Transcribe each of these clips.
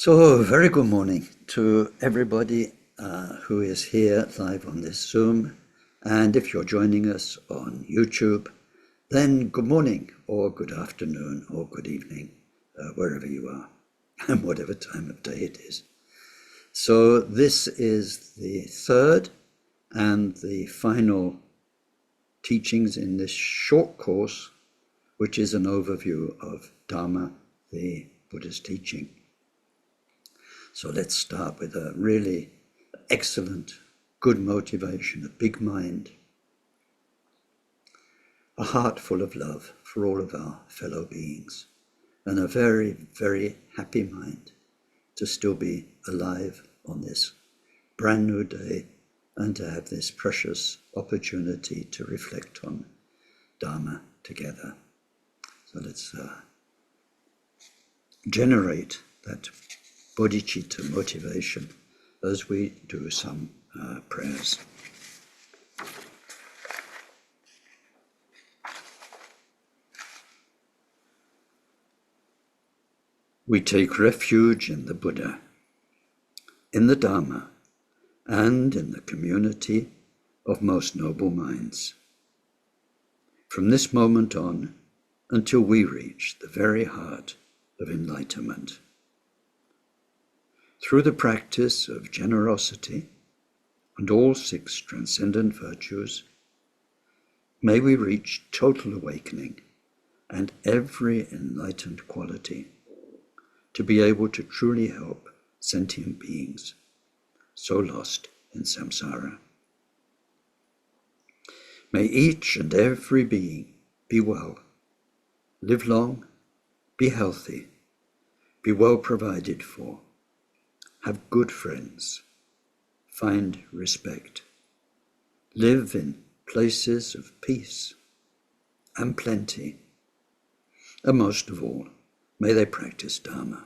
So, very good morning to everybody who is here live on this Zoom. And if you're joining us on YouTube, then good morning or good afternoon or good evening, wherever you are and whatever time of day it is. So this is the third and the final teachings in this short course, which is an overview of Dharma, the Buddhist teaching. So let's start with a really excellent, good motivation, a big mind, a heart full of love for all of our fellow beings, and a very, very happy mind to still be alive on this brand new day and to have this precious opportunity to reflect on Dharma together. So let's generate that bodhicitta motivation as we do some prayers. We take refuge in the Buddha, in the Dharma, and in the community of most noble minds. From this moment on, until we reach the very heart of enlightenment. Through the practice of generosity and all six transcendent virtues, may we reach total awakening and every enlightened quality to be able to truly help sentient beings so lost in samsara. May each and every being be well, live long, be healthy, be well provided for, have good friends, find respect, live in places of peace and plenty, and most of all, may they practice Dharma.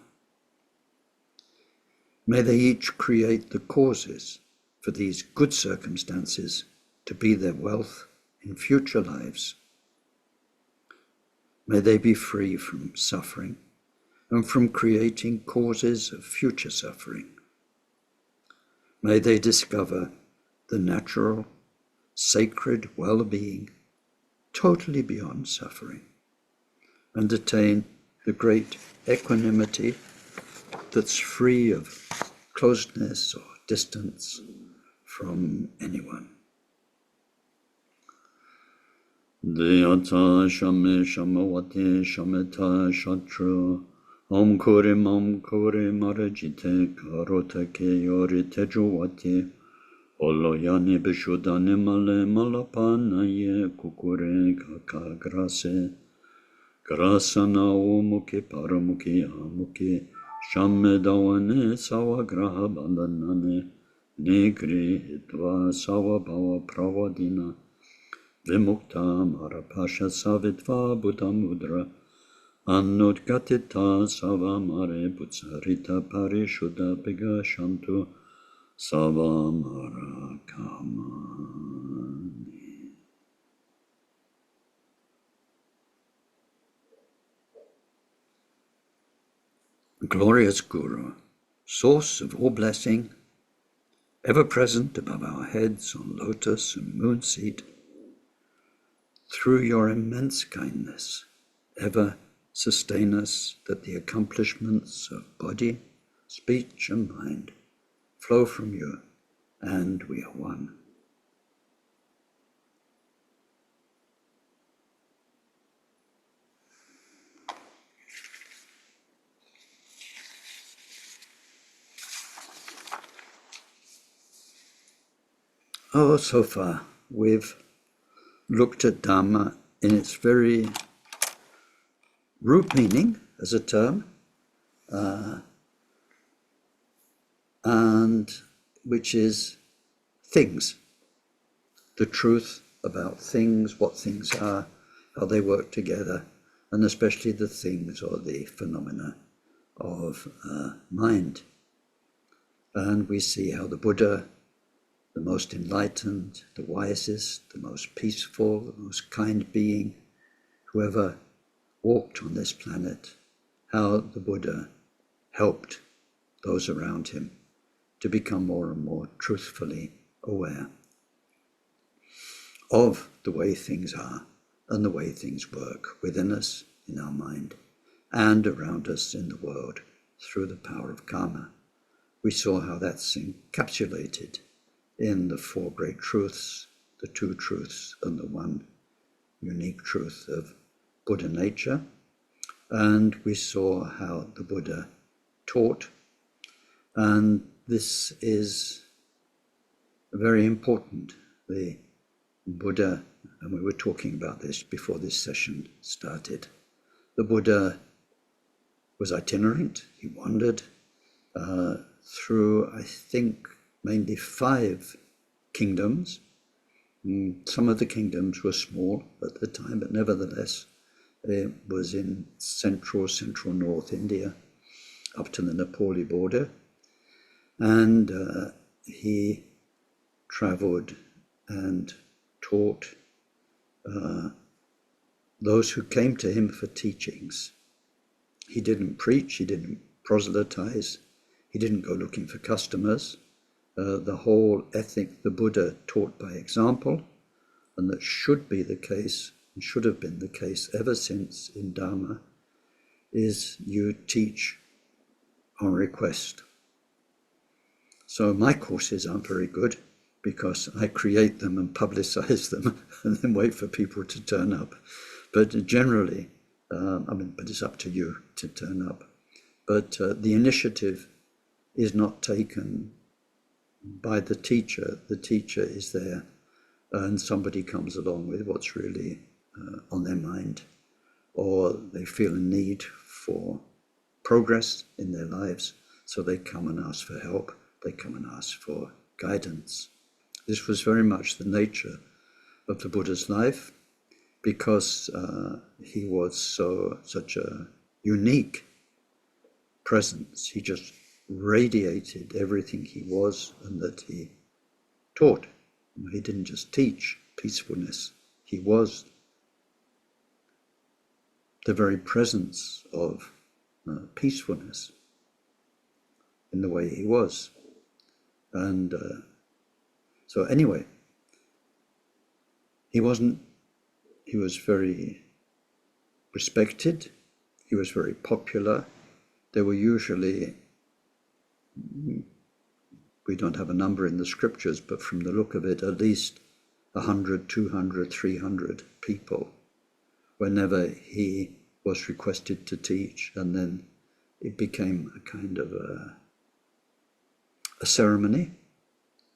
May they each create the causes for these good circumstances to be their wealth in future lives. May they be free from suffering and from creating causes of future suffering. May they discover the natural, sacred well-being totally beyond suffering and attain the great equanimity that's free of closeness or distance from anyone. Dhyata shame shamavati shameta shatra Om kore marajite karota ke yori tejuwati Oloyani bishudani male malapana ye kukure kakagrase Grasana umuki paramuki amuki Shamme dawane sawa graha bandhanane Nigri hitva sawa bhava pravadina Vimukta marapasha savitva buddha mudra Annudgatita savamare putsarita parishuddha pigashantu savamara kamani. Glorious Guru, source of all blessing, ever present above our heads on lotus and moon seat, through your immense kindness, ever sustain us that the accomplishments of body, speech, and mind flow from you, and we are one. Oh, so far we've looked at Dharma in its very root meaning as a term, and which is things, the truth about things, what things are, how they work together, and especially the things or the phenomena of mind. And we see how the Buddha, the most enlightened, the wisest, the most peaceful, the most kind being, whoever walked on this planet, how the Buddha helped those around him to become more and more truthfully aware of the way things are and the way things work within us, in our mind, and around us in the world through the power of karma. We saw how that's encapsulated in the four great truths, the two truths and the one unique truth of Buddha nature. And we saw how the Buddha taught. And this is very important. The Buddha, and we were talking about this before this session started, the Buddha was itinerant. He wandered through, I think, mainly 5 kingdoms. Some of the kingdoms were small at the time, but nevertheless, it was in central North India, up to the Nepali border. And he traveled and taught those who came to him for teachings. He didn't preach, he didn't proselytize, he didn't go looking for customers. The whole ethic the Buddha taught by example, and that should be the case, and should have been the case ever since in Dharma, is you teach on request. So my courses aren't very good because I create them and publicize them and then wait for people to turn up. But generally, but it's up to you to turn up. But the initiative is not taken by the teacher. The teacher is there and somebody comes along with what's really on their mind, or they feel a need for progress in their lives, so they come and ask for help, they come and ask for guidance. This was very much the nature of the Buddha's life, because he was such a unique presence. He just radiated everything he was and that he taught. He didn't just teach peacefulness, he was the very presence of peacefulness in the way he was. And so anyway, he was very respected, he was very popular. There were usually, we don't have a number in the scriptures, but from the look of it, at least 100, 200, 300 people whenever he was requested to teach. And then it became a kind of a ceremony,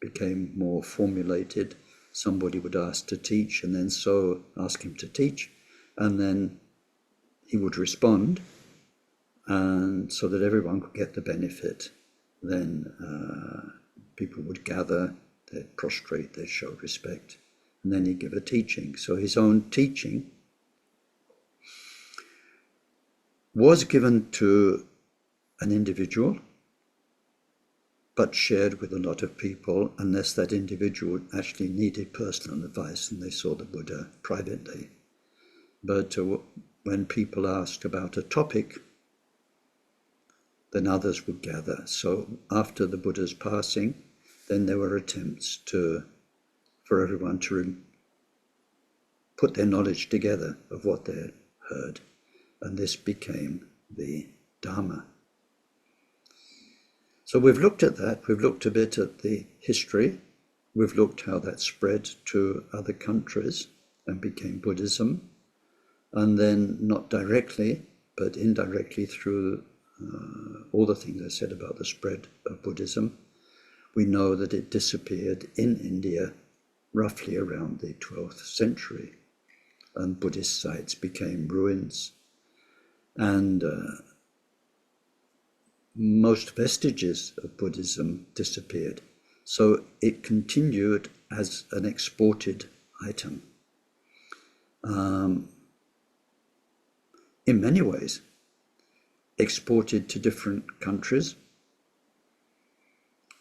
became more formulated. Somebody would ask to teach, and then so ask him to teach, and then he would respond, and so that everyone could get the benefit. Then people would gather, they'd prostrate, they'd show respect, and then he'd give a teaching. So his own teaching was given to an individual, but shared with a lot of people, unless that individual actually needed personal advice and they saw the Buddha privately. But when people asked about a topic, then others would gather. So after the Buddha's passing, then there were attempts for everyone to put their knowledge together of what they heard. And this became the Dharma. So we've looked at that, we've looked a bit at the history, we've looked how that spread to other countries and became Buddhism, and then not directly, but indirectly through all the things I said about the spread of Buddhism. We know that it disappeared in India roughly around the 12th century, and Buddhist sites became ruins, and most vestiges of Buddhism disappeared. So it continued as an exported item. In many ways, exported to different countries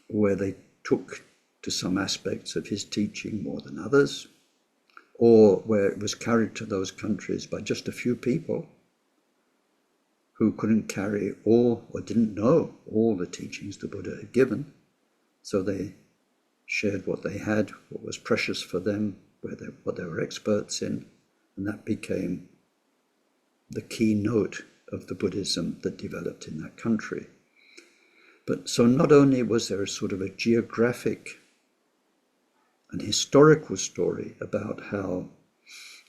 where they took to some aspects of his teaching more than others, or where it was carried to those countries by just a few people, who couldn't carry all or didn't know all the teachings the Buddha had given. So they shared what they had, what was precious for them, what they were experts in, and that became the keynote of the Buddhism that developed in that country. But so not only was there a sort of a geographic and historical story about how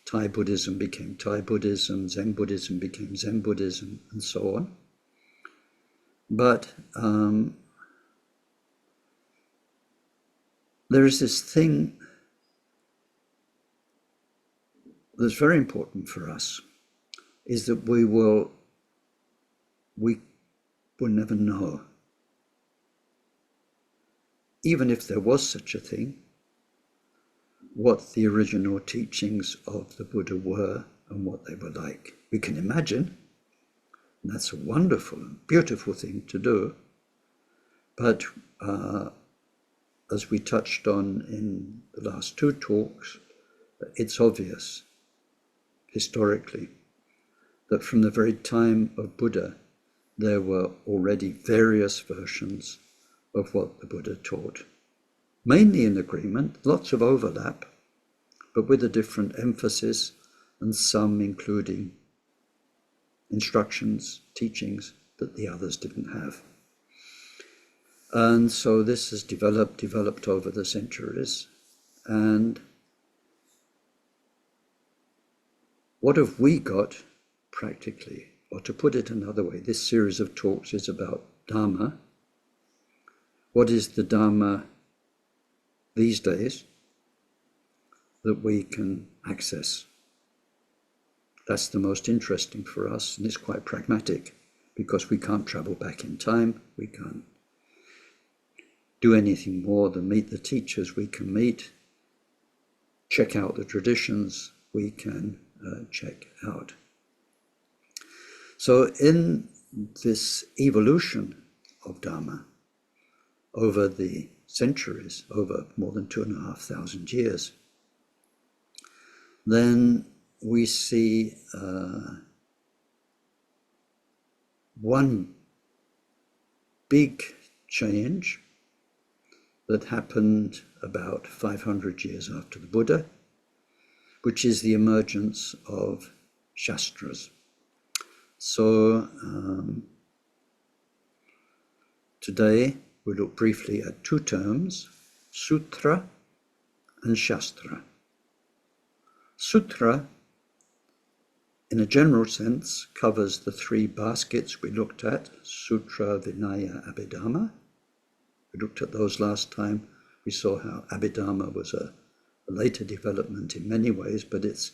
Thai Buddhism became Thai Buddhism, Zen Buddhism became Zen Buddhism, and so on, but there is this thing that's very important for us, is that we will never know, even if there was such a thing, what the original teachings of the Buddha were and what they were like. We can imagine, and that's a wonderful and beautiful thing to do, but as we touched on in the last two talks, it's obvious historically that from the very time of Buddha, there were already various versions of what the Buddha taught. Mainly in agreement, lots of overlap, but with a different emphasis, and some including instructions, teachings that the others didn't have. And so this has developed over the centuries. And what have we got practically? Or to put it another way, this series of talks is about Dharma. What is the Dharma these days that we can access? That's the most interesting for us, and it's quite pragmatic, because we can't travel back in time, we can't do anything more than meet the teachers we can meet, check out the traditions we can check out. So in this evolution of Dharma over the centuries, over more than 2,500 years, then we see one big change that happened about 500 years after the Buddha, which is the emergence of Shastras. So today we look briefly at two terms, Sutra and Shastra. Sutra, in a general sense, covers the three baskets we looked at, Sutra, Vinaya, Abhidharma. We looked at those last time. We saw how Abhidharma was a later development in many ways, but it's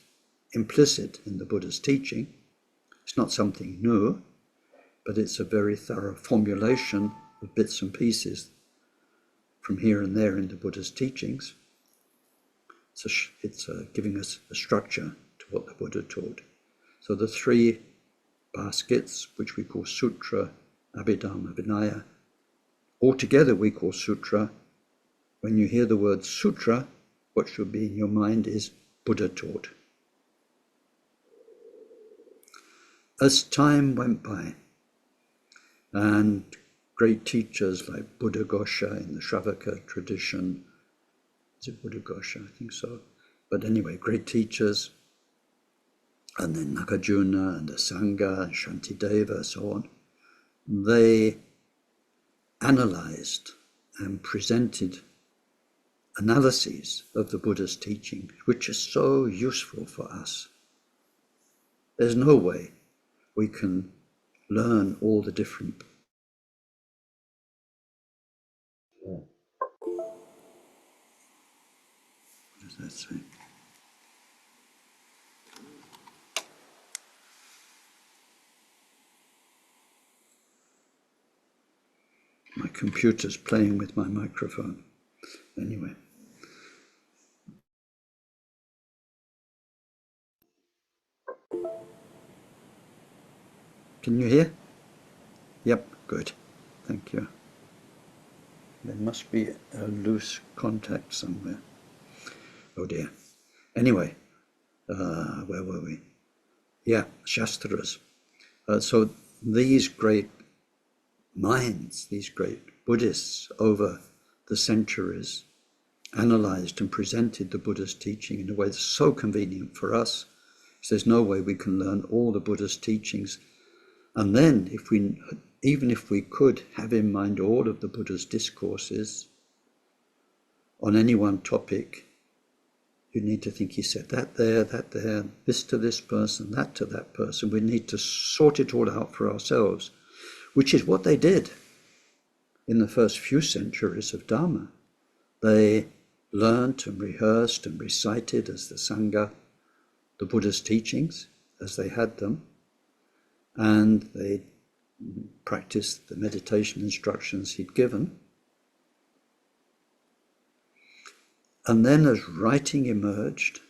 implicit in the Buddha's teaching. It's not something new, but it's a very thorough formulation of bits and pieces from here and there in the Buddha's teachings. So it's giving us a structure to what the Buddha taught. So the three baskets, which we call Sutra, Abhidharma, Vinaya, altogether we call Sutra. When you hear the word Sutra, what should be in your mind is Buddha taught. As time went by, and great teachers like Buddhaghosa in the Shravaka tradition, is it Buddhaghosa? I think so. But anyway, great teachers, and then Nagarjuna and the Sangha and Shantideva, so on, they analyzed and presented analyses of the Buddha's teaching, which is so useful for us. There's no way we can learn all the different. What does that say? My computer's playing with my microphone. Anyway. Can you hear? Yep, good. Thank you. There must be a loose contact somewhere. Oh dear. Anyway, where were we? Yeah, Shastras. So these great minds, these great Buddhists over the centuries, analyzed and presented the Buddha's teaching in a way that's so convenient for us. There's no way we can learn all the Buddha's teachings. And then, even if we could have in mind all of the Buddha's discourses on any one topic, you need to think he said that there, this to this person, that to that person. We need to sort it all out for ourselves, which is what they did in the first few centuries of Dharma. They learnt and rehearsed and recited as the Sangha the Buddha's teachings as they had them, and they practiced the meditation instructions he'd given. And then as writing emerged,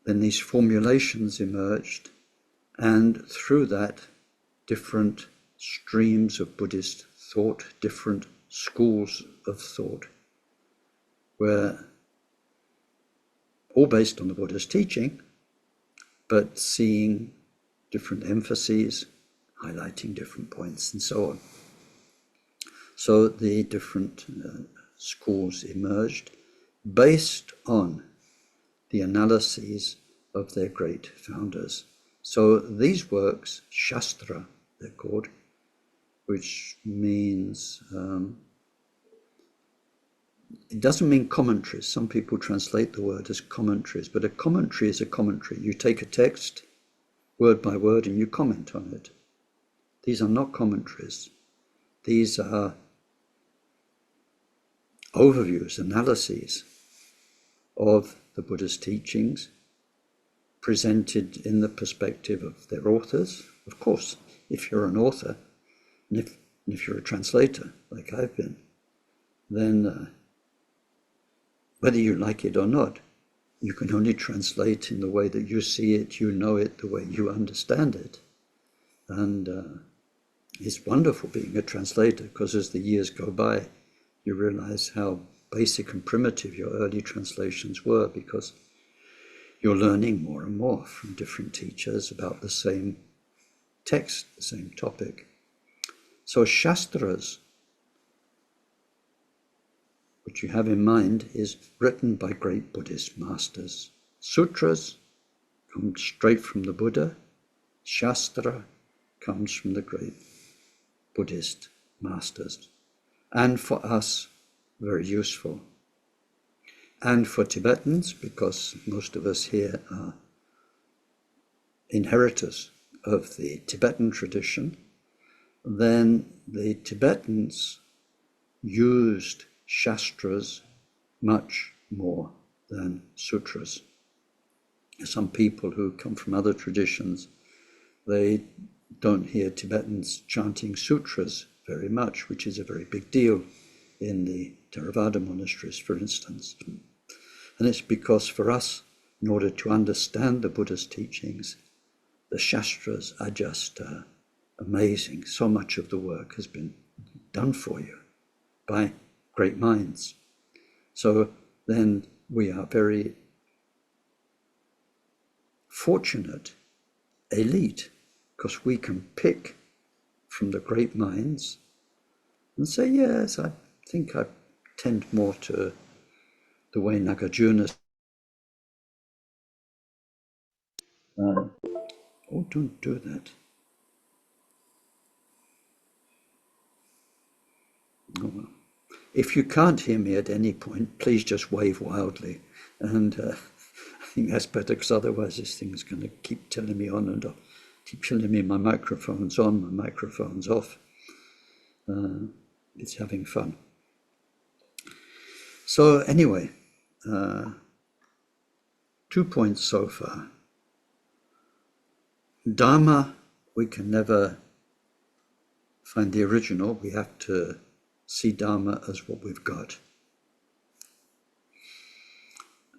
then these formulations emerged, and through that different streams of Buddhist thought, different schools of thought, were all based on the Buddha's teaching, but seeing different emphases, highlighting different points, and so on. So the different schools emerged based on the analyses of their great founders. So these works, Shastra, they're called, which means, it doesn't mean commentaries. Some people translate the word as commentaries, but a commentary is a commentary. You take a text, word by word, and you comment on it. These are not commentaries. These are overviews, analyses of the Buddha's teachings, presented in the perspective of their authors. Of course, if you're an author, and if you're a translator, like I've been, then whether you like it or not, you can only translate in the way that you see it, you know it, the way you understand it. And it's wonderful being a translator, because as the years go by, you realize how basic and primitive your early translations were, because you're learning more and more from different teachers about the same text, the same topic. So Shastras, which you have in mind, is written by great Buddhist masters. Sutras come straight from the Buddha. Shastra comes from the great Buddhist masters. And for us, very useful. And for Tibetans, because most of us here are inheritors of the Tibetan tradition, then the Tibetans used Shastras much more than sutras. Some people who come from other traditions, they don't hear Tibetans chanting sutras very much, which is a very big deal in the Theravada monasteries, for instance. And it's because for us, in order to understand the Buddha's teachings, the Shastras are just amazing. So much of the work has been done for you by great minds. So then we are very fortunate elite, because we can pick from the great minds and say, yes, I think I tend more to the way Nagarjuna. Oh, don't do that. Oh, well. If you can't hear me at any point, please just wave wildly. And I think that's better, because otherwise this thing's going to keep telling me on and off. Keep telling me my microphone's on, my microphone's off. It's having fun. So anyway, 2 points so far. Dharma, we can never find the original. We have to see Dharma as what we've got.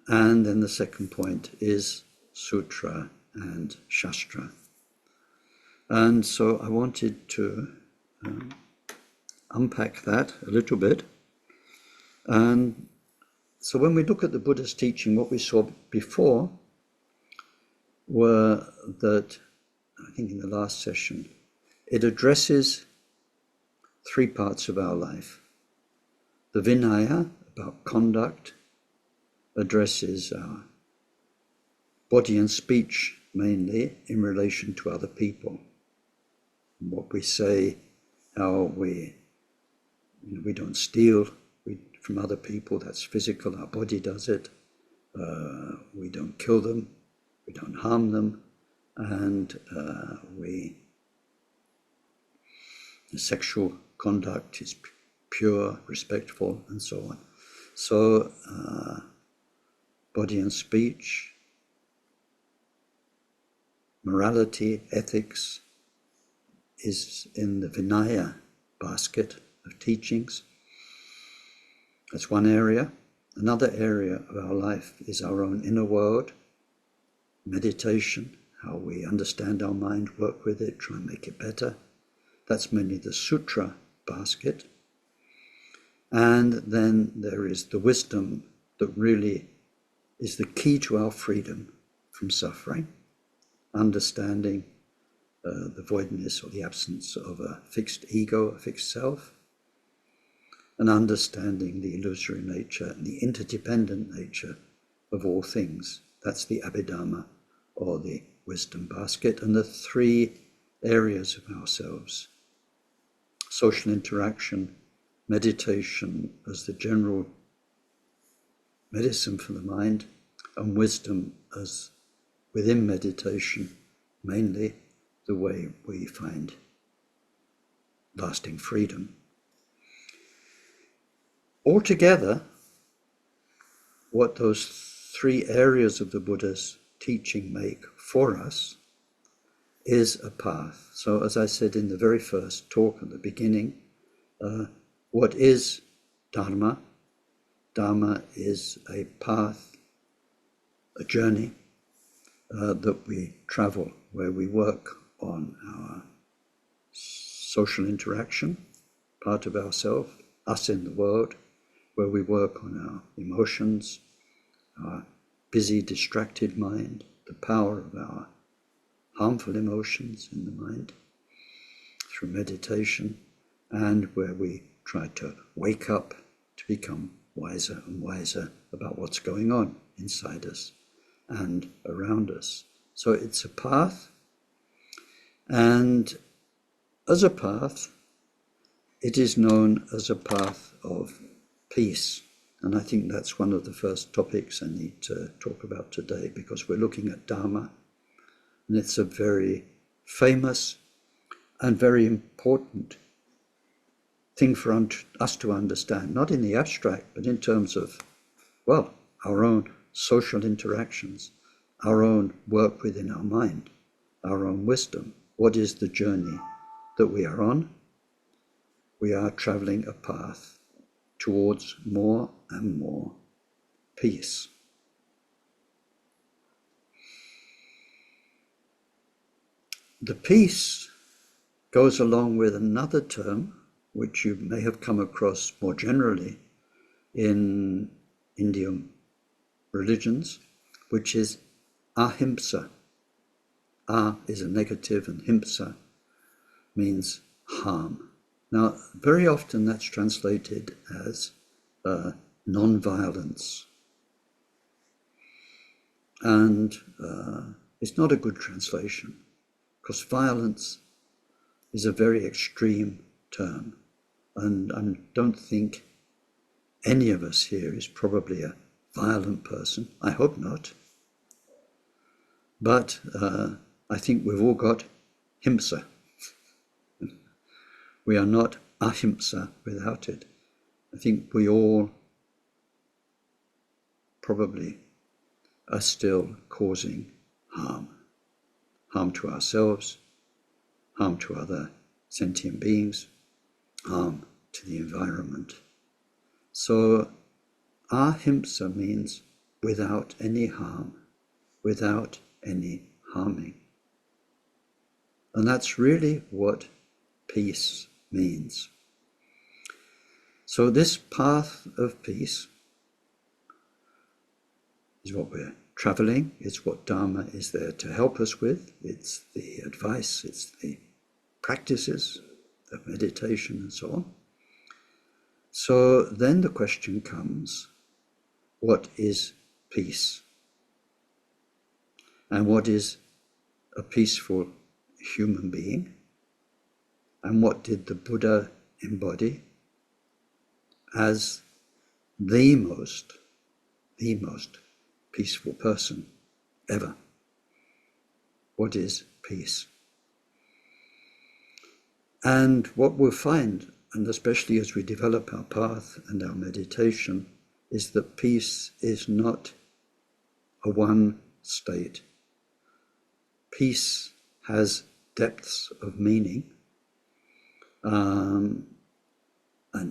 And then the second point is Sutra and Shastra. And so I wanted to unpack that a little bit. And so when we look at the Buddha's teaching, what we saw before were that, I think in the last session, it addresses three parts of our life. The Vinaya, about conduct, addresses our body and speech, mainly in relation to other people. What we say, how we don't steal from other people, that's physical, our body does it. We don't kill them, we don't harm them, and the sexual conduct is pure, respectful, and so on. So, body and speech, morality, ethics is in the Vinaya basket of teachings. That's one area. Another area of our life is our own inner world, meditation, how we understand our mind, work with it, try and make it better. That's mainly the sutra basket. And then there is the wisdom that really is the key to our freedom from suffering, understanding the voidness or the absence of a fixed ego, a fixed self, and understanding the illusory nature and the interdependent nature of all things. That's the Abhidharma, or the wisdom basket, and the three areas of ourselves: social interaction, meditation as the general medicine for the mind, and wisdom as within meditation, mainly the way we find lasting freedom. Altogether, what those three areas of the Buddha's teaching make for us is a path. So, as I said in the very first talk at the beginning, what is Dharma? Dharma is a path, a journey that we travel, where we work on our social interaction, part of ourselves, us in the world, where we work on our emotions, our busy, distracted mind, the power of our harmful emotions in the mind through meditation, and where we try to wake up to become wiser and wiser about what's going on inside us and around us. So it's a path, and as a path, it is known as a path of peace. And I think that's one of the first topics I need to talk about today, because we're looking at Dharma, and it's a very famous and very important thing for us to understand, not in the abstract, but in terms of, well, our own social interactions, our own work within our mind, our own wisdom. What is the journey that we are on? We are traveling a path towards more and more peace. The peace goes along with another term, which you may have come across more generally in Indian religions, which is ahimsa. Ah is a negative, and himsa means harm. Now, very often that's translated as non-violence. And it's not a good translation, because violence is a very extreme term. And I don't think any of us here is probably a violent person. I hope not. But I think we've all got himsa. We are not ahimsa without it. I think we all probably are still causing harm. Harm to ourselves, harm to other sentient beings, harm to the environment. So ahimsa means without any harm, without any harming. And that's really what peace means. So this path of peace is what we're traveling. It's what Dharma is there to help us with. It's the advice, it's the practices of meditation and so on. So then the question comes, what is peace? And what is a peaceful human being? And what did the Buddha embody as the most peaceful person ever? What is peace? And what we'll find, and especially as we develop our path and our meditation, is that peace is not a one state. Peace has depths of meaning. And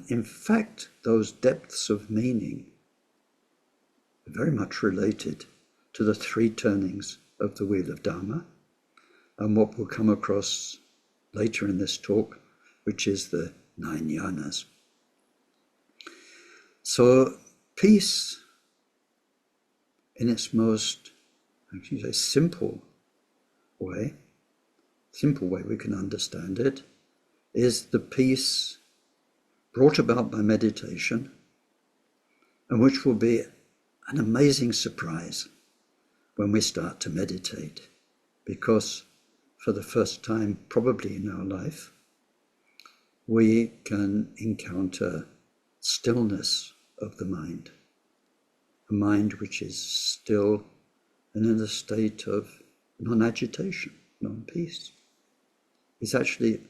in fact, those depths of meaning are very much related to the three turnings of the wheel of Dharma, and what we'll come across later in this talk, which is the 9 yanas. So peace, in its most, actually, simple way we can understand it, is the peace brought about by meditation, and which will be an amazing surprise when we start to meditate, because for the first time probably in our life, we can encounter stillness of the mind, a mind which is still and in a state of non-agitation, non-peace. It's actually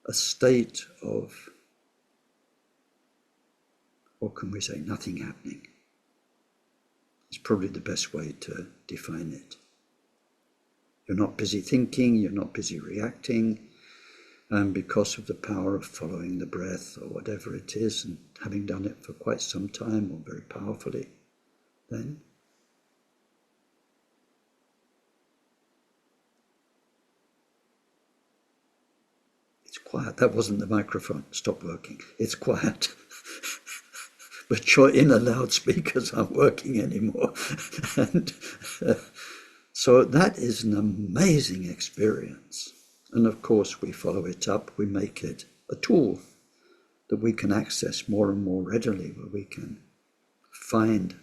a state of, what can we say, nothing happening. It's probably the best way to define it. You're not busy thinking, you're not busy reacting, and because of the power of following the breath or whatever it is, and having done it for quite some time or very powerfully, then it's quiet. That wasn't the microphone. Stop working. It's quiet. But your inner loudspeakers aren't working anymore. And so that is an amazing experience. And of course, we follow it up. We make it a tool that we can access more and more readily, where we can find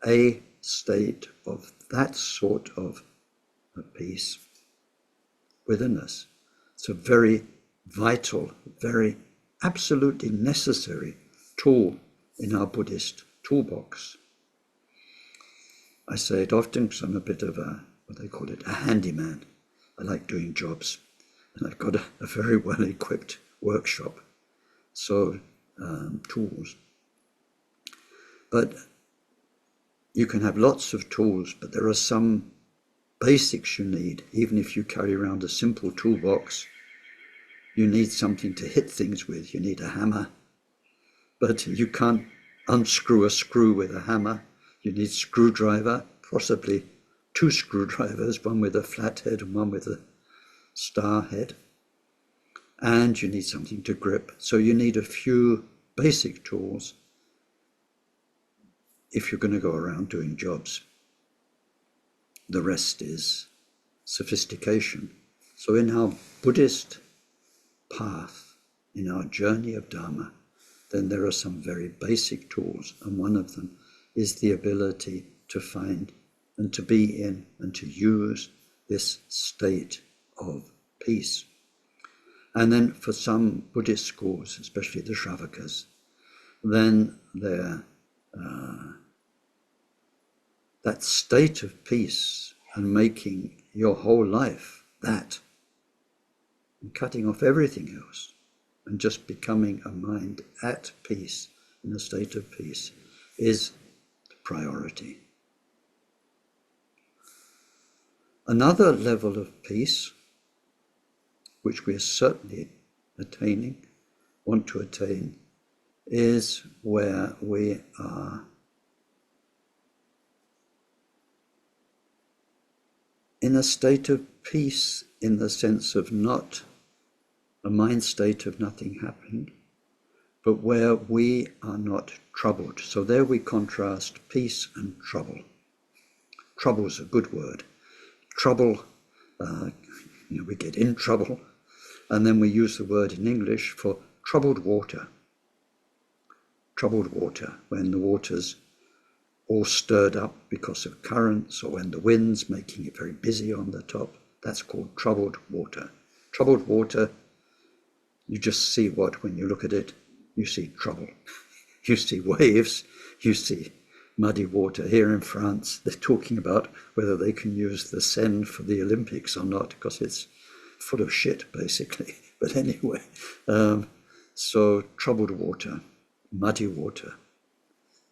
a state of that sort of peace within us. It's a very vital, very absolutely necessary tool in our Buddhist toolbox. I say it often because I'm a bit of a, what they call it, a handyman. I like doing jobs, and I've got a very well-equipped workshop, so tools. But you can have lots of tools, but there are some basics you need. Even if you carry around a simple toolbox, you need something to hit things with. You need a hammer, but you can't unscrew a screw with a hammer. You need screwdriver, possibly two screwdrivers, one with a flat head and one with a star head. And you need something to grip. So you need a few basic tools if you're going to go around doing jobs. The rest is sophistication. So in our Buddhist path, in our journey of Dharma, then there are some very basic tools, and one of them is the ability to find and to be in and to use this state of peace. And then for some Buddhist schools, especially the Shravakas, then that state of peace and making your whole life that, and cutting off everything else, and just becoming a mind at peace, in a state of peace, is the priority. Another level of peace, which we are certainly want to attain, is where we are in a state of peace, in the sense of not a mind state of nothing happening, but where we are not troubled. So there we contrast peace and trouble. Trouble's a good word. Trouble, we get in trouble, and then we use the word in English for troubled water. Troubled water, when the water's all stirred up because of currents, or when the wind's making it very busy on the top. That's called troubled water. Troubled water, you just see what, when you look at it, you see trouble. You see waves, you see muddy water. Here in France, they're talking about whether they can use the Seine for the Olympics or not, because it's full of shit, basically. But anyway, so troubled water, muddy water.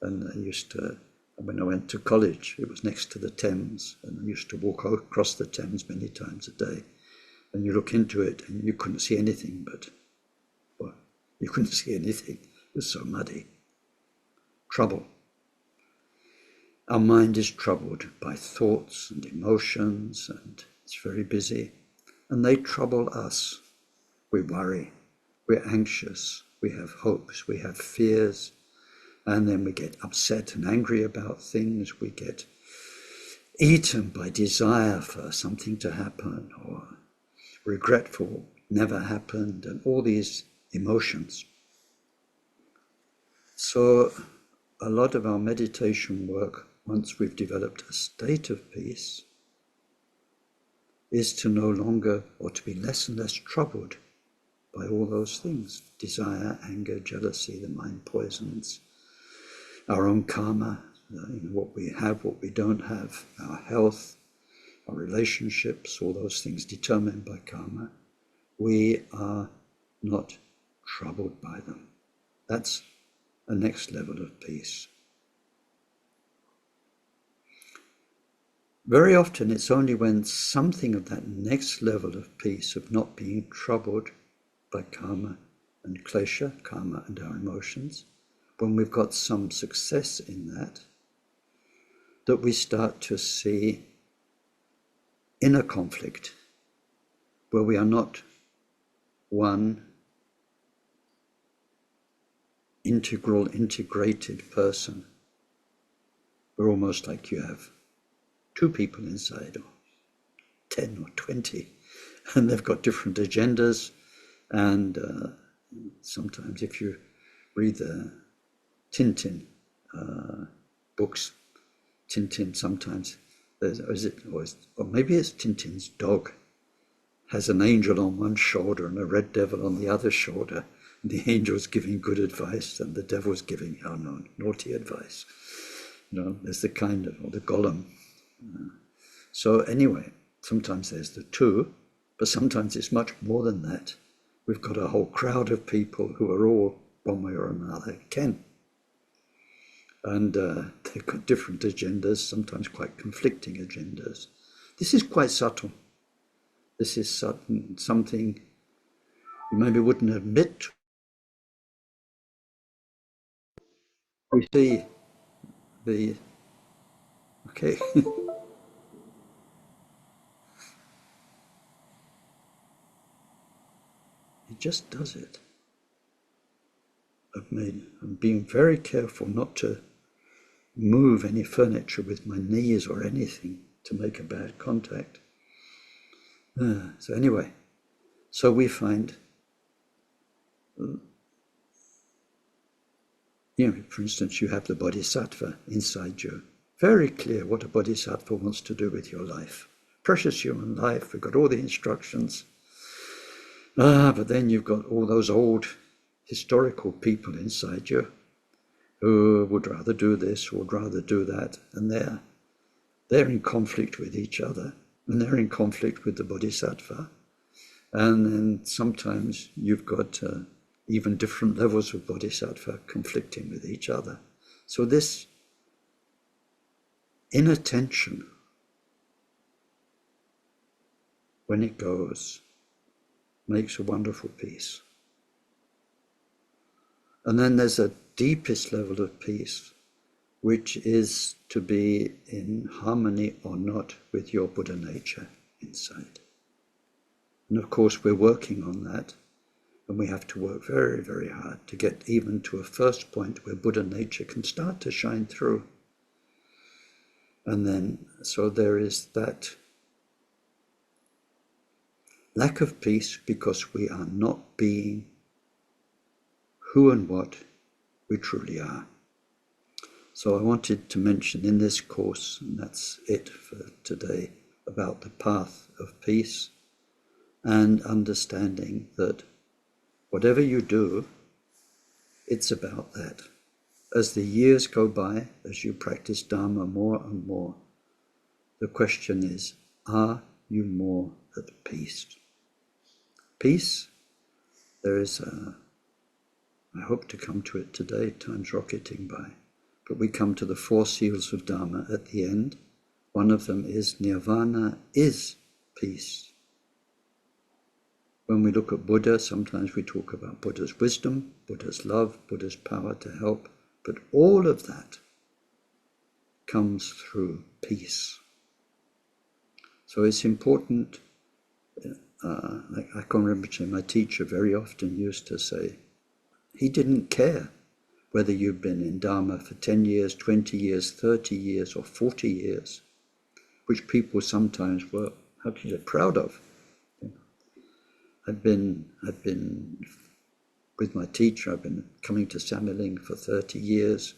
And I used to, when I went to college, it was next to the Thames, and I used to walk across the Thames many times a day. And you look into it, and you couldn't see anything you couldn't see anything. It was so muddy. Trouble. Our mind is troubled by thoughts and emotions, and it's very busy. And they trouble us. We worry, we're anxious, we have hopes, we have fears, and then we get upset and angry about things. We get eaten by desire for something to happen, or regretful never happened, and all these emotions. So a lot of our meditation work, once we've developed a state of peace, is to no longer, or to be less and less troubled by all those things: desire, anger, jealousy, the mind poisons, our own karma, what we have, what we don't have, our health, our relationships, all those things determined by karma. We are not troubled by them. That's a next level of peace. Very often it's only when something of that next level of peace, of not being troubled by karma and klesha, karma and our emotions, when we've got some success in that, that we start to see inner conflict, where we are not one integrated person. We're almost like you have two people inside, or 10 or 20, and they've got different agendas. And sometimes if you read the Tintin books, Tintin sometimes, or maybe it's Tintin's dog, has an angel on one shoulder and a red devil on the other shoulder. And the angel's giving good advice and the devil's giving, naughty advice. There's the kind of, or the golem. So anyway, sometimes there's the two, but sometimes it's much more than that. We've got a whole crowd of people who are all, one way or another, Ken. And they've got different agendas, sometimes quite conflicting agendas. This is quite subtle. This is something you maybe wouldn't admit to. We see okay. He just does it. I'm being very careful not to move any furniture with my knees or anything to make a bad contact. So anyway, so we find, for instance, you have the bodhisattva inside you. Very clear what a bodhisattva wants to do with your life. Precious human life, we've got all the instructions. But then you've got all those old historical people inside you who would rather do this, would rather do that, and they're in conflict with each other, and they're in conflict with the bodhisattva. And then sometimes you've got even different levels of bodhisattva conflicting with each other. So this inattention, when it goes, makes a wonderful peace. And then there's a deepest level of peace, which is to be in harmony or not with your Buddha nature inside. And of course, we're working on that, and we have to work very, very hard to get even to a first point where Buddha nature can start to shine through. And then, so there is that lack of peace because we are not being who and what we truly are. So I wanted to mention in this course, and that's it for today, about the path of peace and understanding that whatever you do, it's about that. As the years go by, as you practice Dharma more and more, the question is, are you more at peace? Peace, there is I hope to come to it today, time's rocketing by, but we come to the 4 Seals of Dharma at the end. One of them is Nirvana is peace. When we look at Buddha, sometimes we talk about Buddha's wisdom, Buddha's love, Buddha's power to help, but all of that comes through peace. So it's important, like Akon Rinpoche, my teacher, very often used to say, he didn't care whether you've been in Dharma for 10 years, 20 years, 30 years, or 40 years, which people sometimes were, how can you say, proud of. I've been with my teacher, I've been coming to Samiling for 30 years.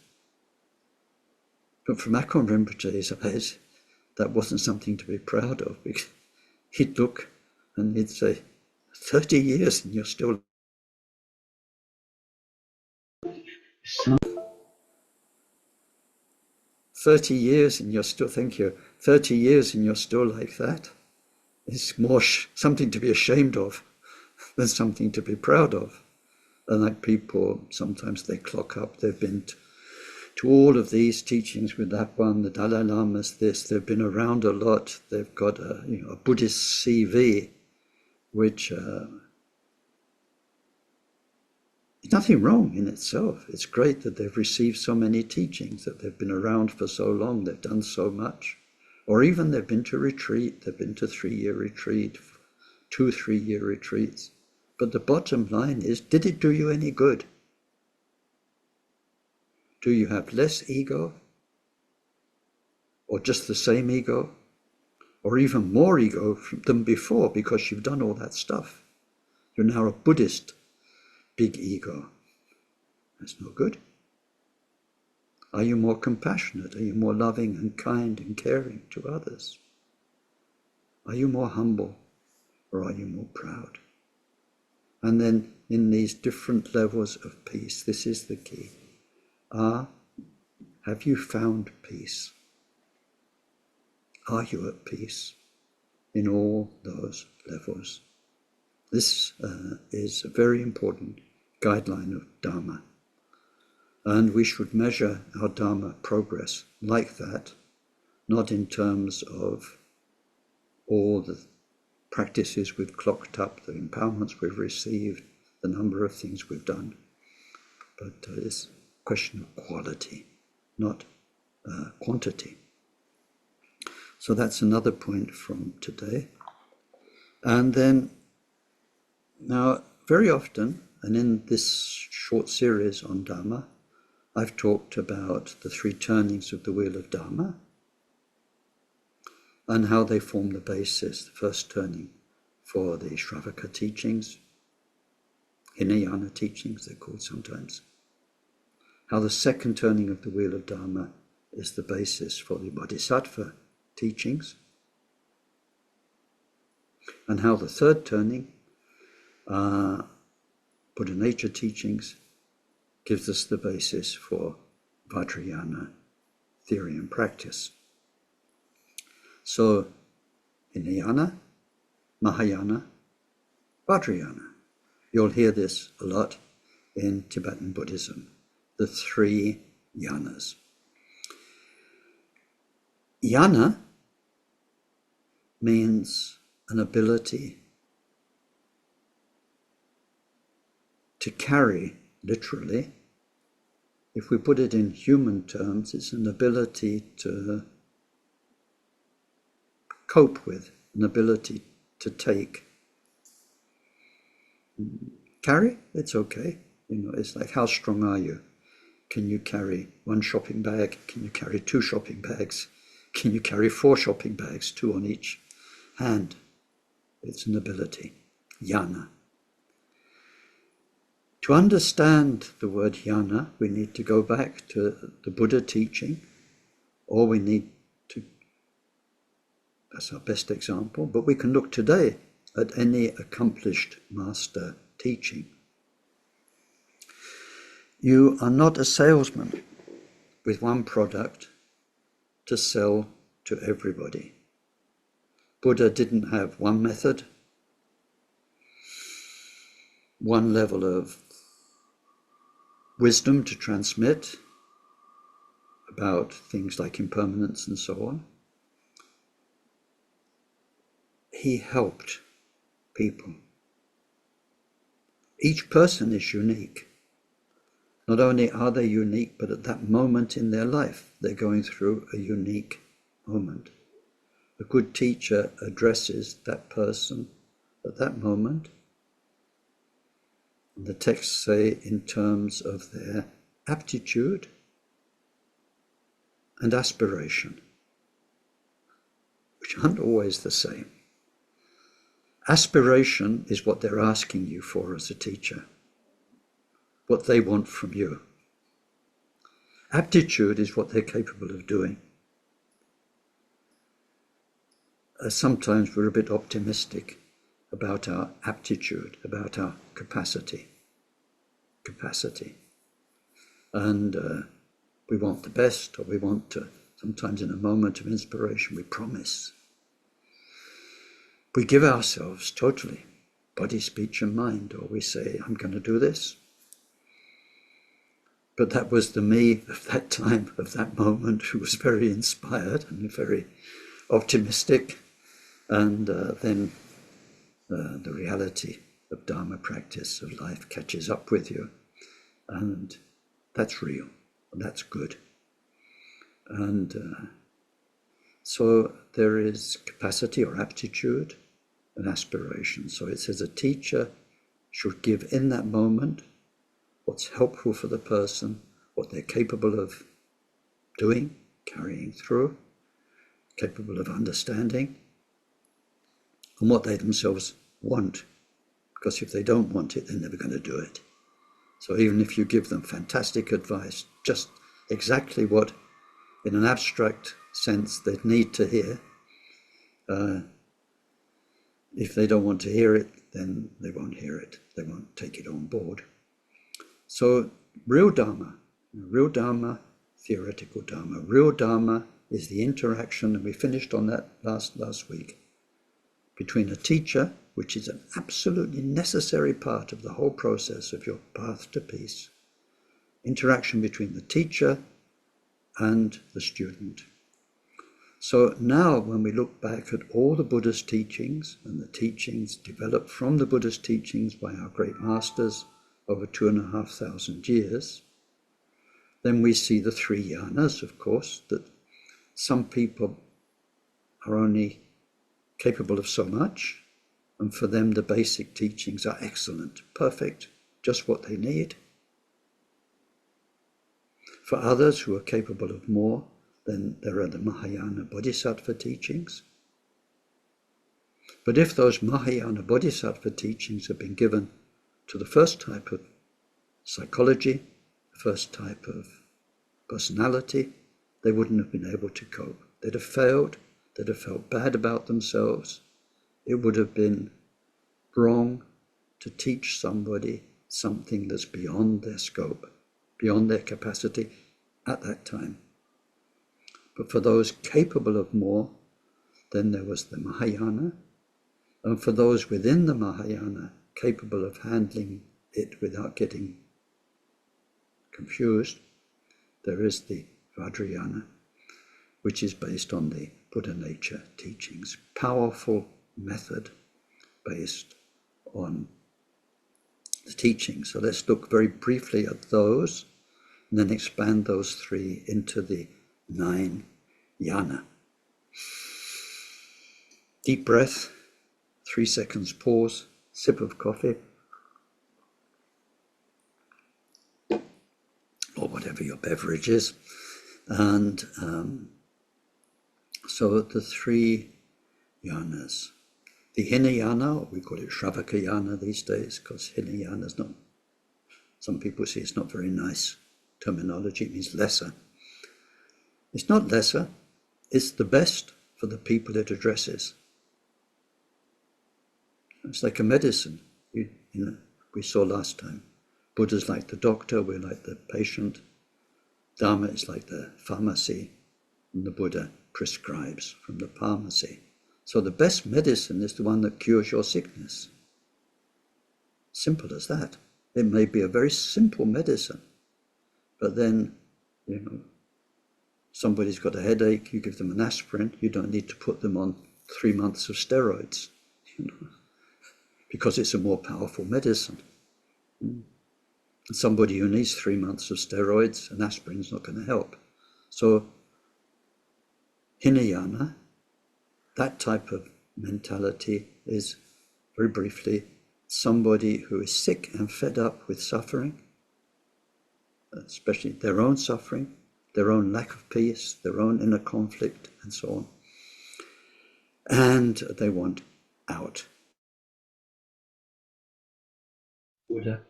But from Akon Rinpoche's eyes, that wasn't something to be proud of, because he'd look and he'd say, 30 years and you're still 30 years and you're still, thank you, 30 years and you're still like that. It's more something to be ashamed of than something to be proud of. And like people, sometimes they clock up, they've been to all of these teachings with that one, the Dalai Lama's this, they've been around a lot, they've got a Buddhist CV, which there's nothing wrong in itself. It's great that they've received so many teachings, that they've been around for so long, they've done so much. Or even they've been to retreat, they've been to 3-year retreat, 2 3-year retreats. But the bottom line is, did it do you any good? Do you have less ego? Or just the same ego? Or even more ego than before because you've done all that stuff? You're now a Buddhist big ego. That's no good. Are you more compassionate? Are you more loving and kind and caring to others? Are you more humble, or are you more proud? And then in these different levels of peace, this is the key. Have you found peace? Are you at peace in all those levels? This is a very important guideline of Dharma. And we should measure our Dharma progress like that, not in terms of all the practices we've clocked up, the empowerments we've received, the number of things we've done. But it's a question of quality, not quantity. So that's another point from today. And then, now, very often, and in this short series on Dharma, I've talked about the 3 turnings of the wheel of Dharma and how they form the basis, the first turning for the Shravaka teachings, Hinayana teachings they're called sometimes. How the second turning of the wheel of Dharma is the basis for the Bodhisattva teachings, and how the third turning, Buddha nature teachings, gives us the basis for Vajrayana theory and practice. So, Hinayana, Mahayana, Vajrayana. You'll hear this a lot in Tibetan Buddhism, the 3 yanas. Yana means an ability to carry, literally. If we put it in human terms, it's an ability to cope with, an ability to take. Carry, it's okay. It's like, how strong are you? Can you carry 1 shopping bag? Can you carry 2 shopping bags? Can you carry 4 shopping bags, 2 on each hand? It's an ability. Yana. To understand the word yana, we need to go back to the Buddha teaching, or we need to, that's our best example, but we can look today at any accomplished master teaching. You are not a salesman with one product to sell to everybody. Buddha didn't have one method, one level of wisdom to transmit about things like impermanence and so on. He helped people. Each person is unique. Not only are they unique, but at that moment in their life, they're going through a unique moment. A good teacher addresses that person at that moment. And the texts say in terms of their aptitude and aspiration, which aren't always the same. Aspiration is what they're asking you for as a teacher, what they want from you. Aptitude is what they're capable of doing. Sometimes we're a bit optimistic about our aptitude, about our capacity. And we want the best, or we want to, sometimes in a moment of inspiration, we promise. We give ourselves totally, body, speech, and mind, or we say, I'm going to do this. But that was the me of that time, of that moment, who was very inspired and very optimistic. And then the reality of Dharma practice, of life, catches up with you. And that's real, and that's good. And so there is capacity or aptitude and aspiration. So it says a teacher should give in that moment what's helpful for the person, what they're capable of doing, carrying through, capable of understanding, and what they themselves want. Because if they don't want it, they're never going to do it. So even if you give them fantastic advice, just exactly what, in an abstract sense, they'd need to hear, if they don't want to hear it, then they won't hear it. They won't take it on board. So real Dharma, theoretical Dharma. Real Dharma is the interaction, and we finished on that last week, between a teacher, which is an absolutely necessary part of the whole process of your path to peace. Interaction between the teacher and the student. So now when we look back at all the Buddhist teachings, and the teachings developed from the Buddhist teachings by our great masters over 2,500 years, then we see the 3 yanas, of course, that some people are only capable of so much, and for them the basic teachings are excellent, perfect, just what they need. For others who are capable of more, then there are the Mahayana Bodhisattva teachings. But if those Mahayana Bodhisattva teachings have been given to the first type of psychology, the first type of personality, they wouldn't have been able to cope. They'd have failed, they'd have felt bad about themselves. It would have been wrong to teach somebody something that's beyond their scope, beyond their capacity at that time. But for those capable of more, then there was the Mahayana, and for those within the Mahayana capable of handling it without getting confused, there is the Vajrayana, which is based on the Buddha nature teachings. Powerful method based on the teachings. So let's look very briefly at those, and then expand those 3 into the 9 yana. Deep breath, 3 seconds pause, sip of coffee, or whatever your beverage is, and So the three yanas. The Hinayana, or we call it Shravakayana these days, because Hinayana is not, some people say it's not very nice terminology, it means lesser. It's not lesser, it's the best for the people it addresses. It's like a medicine, you know, we saw last time. Buddha's like the doctor, we're like the patient. Dharma is like the pharmacy, and the Buddha prescribes from the pharmacy. So the best medicine is the one that cures your sickness. Simple as that. It may be a very simple medicine, but then, you know, somebody's got a headache, you give them an aspirin, you don't need to put them on 3 months of steroids, you know, because it's a more powerful medicine. And somebody who needs 3 months of steroids, an aspirin's not going to help. So Hinayana, that type of mentality is, very briefly, somebody who is sick and fed up with suffering, especially their own suffering, their own lack of peace, their own inner conflict, and so on. And they want out. Buddha.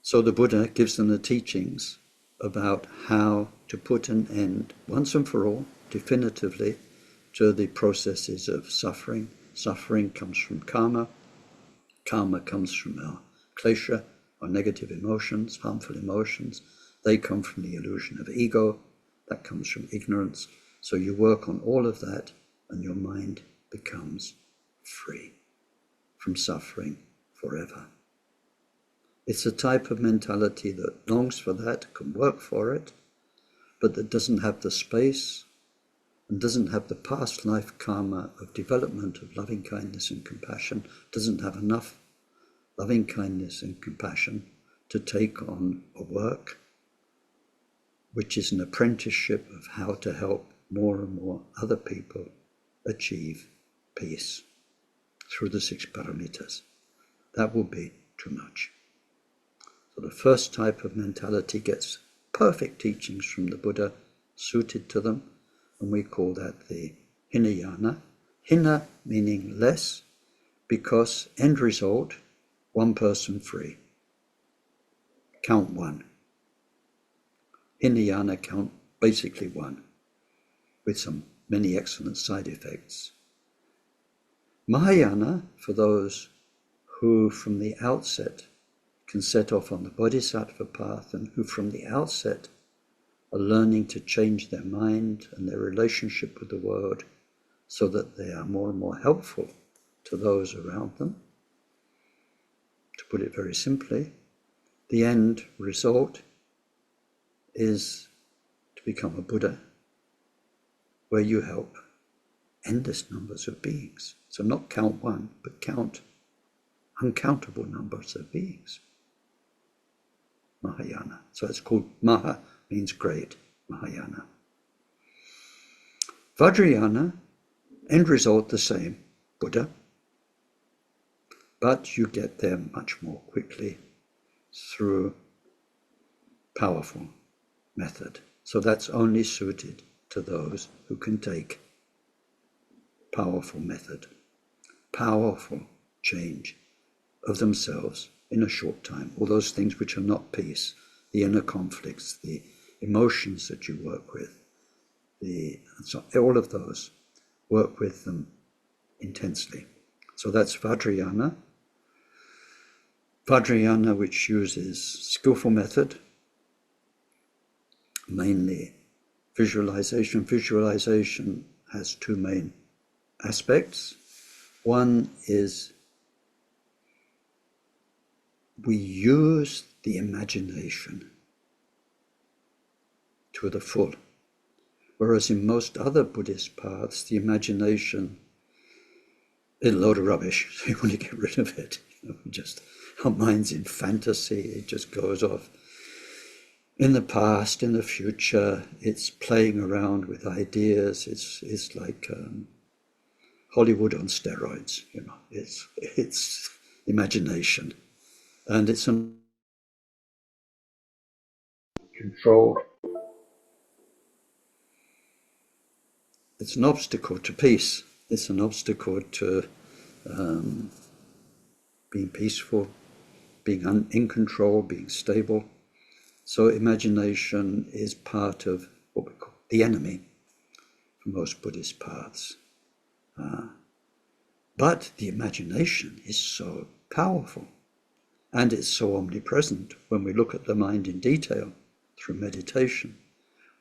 So the Buddha gives them the teachings about how to put an end, once and for all, definitively, to the processes of suffering. Suffering comes from karma. Karma comes from our klesha, our negative emotions, harmful emotions. They come from the illusion of ego. That comes from ignorance. So you work on all of that, and your mind becomes free from suffering forever. It's a type of mentality that longs for that, can work for it, but that doesn't have the space and doesn't have the past life karma of development of loving kindness and compassion, doesn't have enough loving kindness and compassion to take on a work which is an apprenticeship of how to help more and more other people achieve peace through the 6 paramitas. That will be too much. So the first type of mentality gets perfect teachings from the Buddha suited to them, and we call that the Hinayana. Hina meaning less, because end result, one person free. Count one. Hinayana count basically one, with some many excellent side effects. Mahayana, for those who from the outset can set off on the bodhisattva path, and who from the outset are learning to change their mind and their relationship with the world so that they are more and more helpful to those around them. To put it very simply, the end result is to become a Buddha, where you help endless numbers of beings. So not count one, but count uncountable numbers of beings. Mahayana. So it's called Maha, means great, Mahayana. Vajrayana, end result the same, Buddha, but you get there much more quickly through powerful method. So that's only suited to those who can take powerful method, powerful change of themselves in a short time. All those things which are not peace, the inner conflicts, the emotions that you work with, so all of those, work with them intensely. So that's Vajrayana. Vajrayana, which uses skillful method, mainly visualization. Visualization has 2 main aspects. One is we use the imagination to the full, whereas in most other Buddhist paths, the imagination is a load of rubbish, so you want to get rid of it. Just our mind's in fantasy, it just goes off. In the past, in the future, it's playing around with ideas. It's like Hollywood on steroids, It's imagination, and it's controlled it's an obstacle to peace. It's an obstacle to being peaceful, being in control, being stable. So imagination is part of what we call the enemy for most Buddhist paths. But the imagination is so powerful, and it's so omnipresent. When we look at the mind in detail through meditation,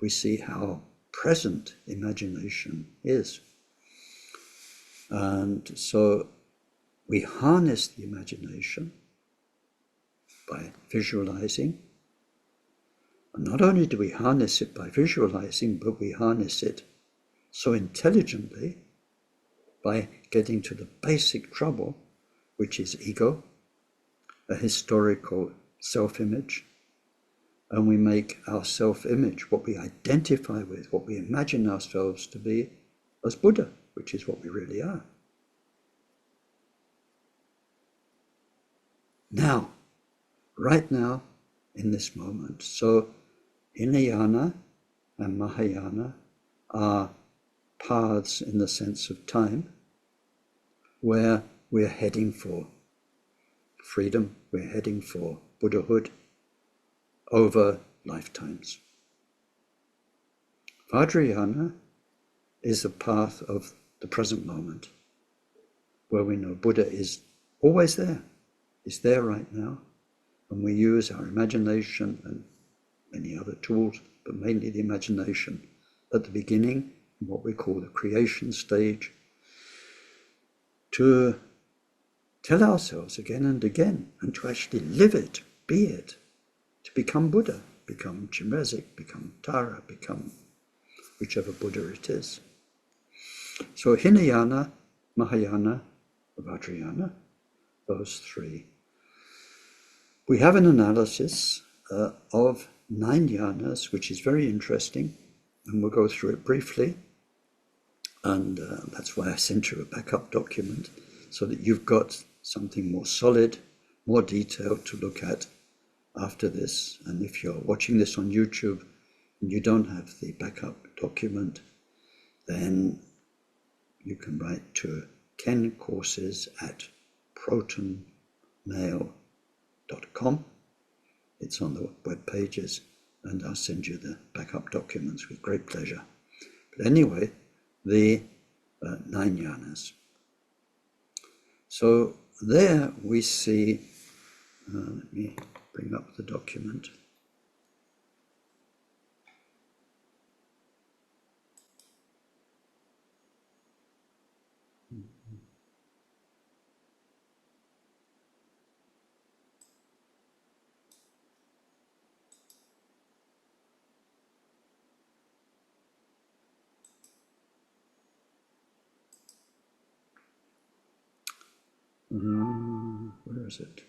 we see how present imagination is. And so we harness the imagination by visualizing. And not only do we harness it by visualizing, but we harness it so intelligently by getting to the basic trouble, which is ego, a historical self-image. And we make our self-image, what we identify with, what we imagine ourselves to be, as Buddha, which is what we really are. Now, right now, in this moment. So Hinayana and Mahayana are paths in the sense of time where we're heading for freedom, we're heading for Buddhahood over lifetimes. Vajrayana is the path of the present moment, where we know Buddha is always there, is there right now, and we use our imagination and many other tools, but mainly the imagination at the beginning, what we call the creation stage, to tell ourselves again and again, and to actually live it, be it, to become Buddha, become Chimrezik, become Tara, become whichever Buddha it is. So Hinayana, Mahayana, Vajrayana, those three. We have an analysis of 9 yanas, which is very interesting, and we'll go through it briefly. And that's why I sent you a backup document, so that you've got something more solid, more detailed to look at after this. And if you're watching this on YouTube and you don't have the backup document, then you can write to kencourses@protonmail.com. It's on the web pages, and I'll send you the backup documents with great pleasure. But anyway, the 9 yanas. So there we see, let me bring up the document. Where is it?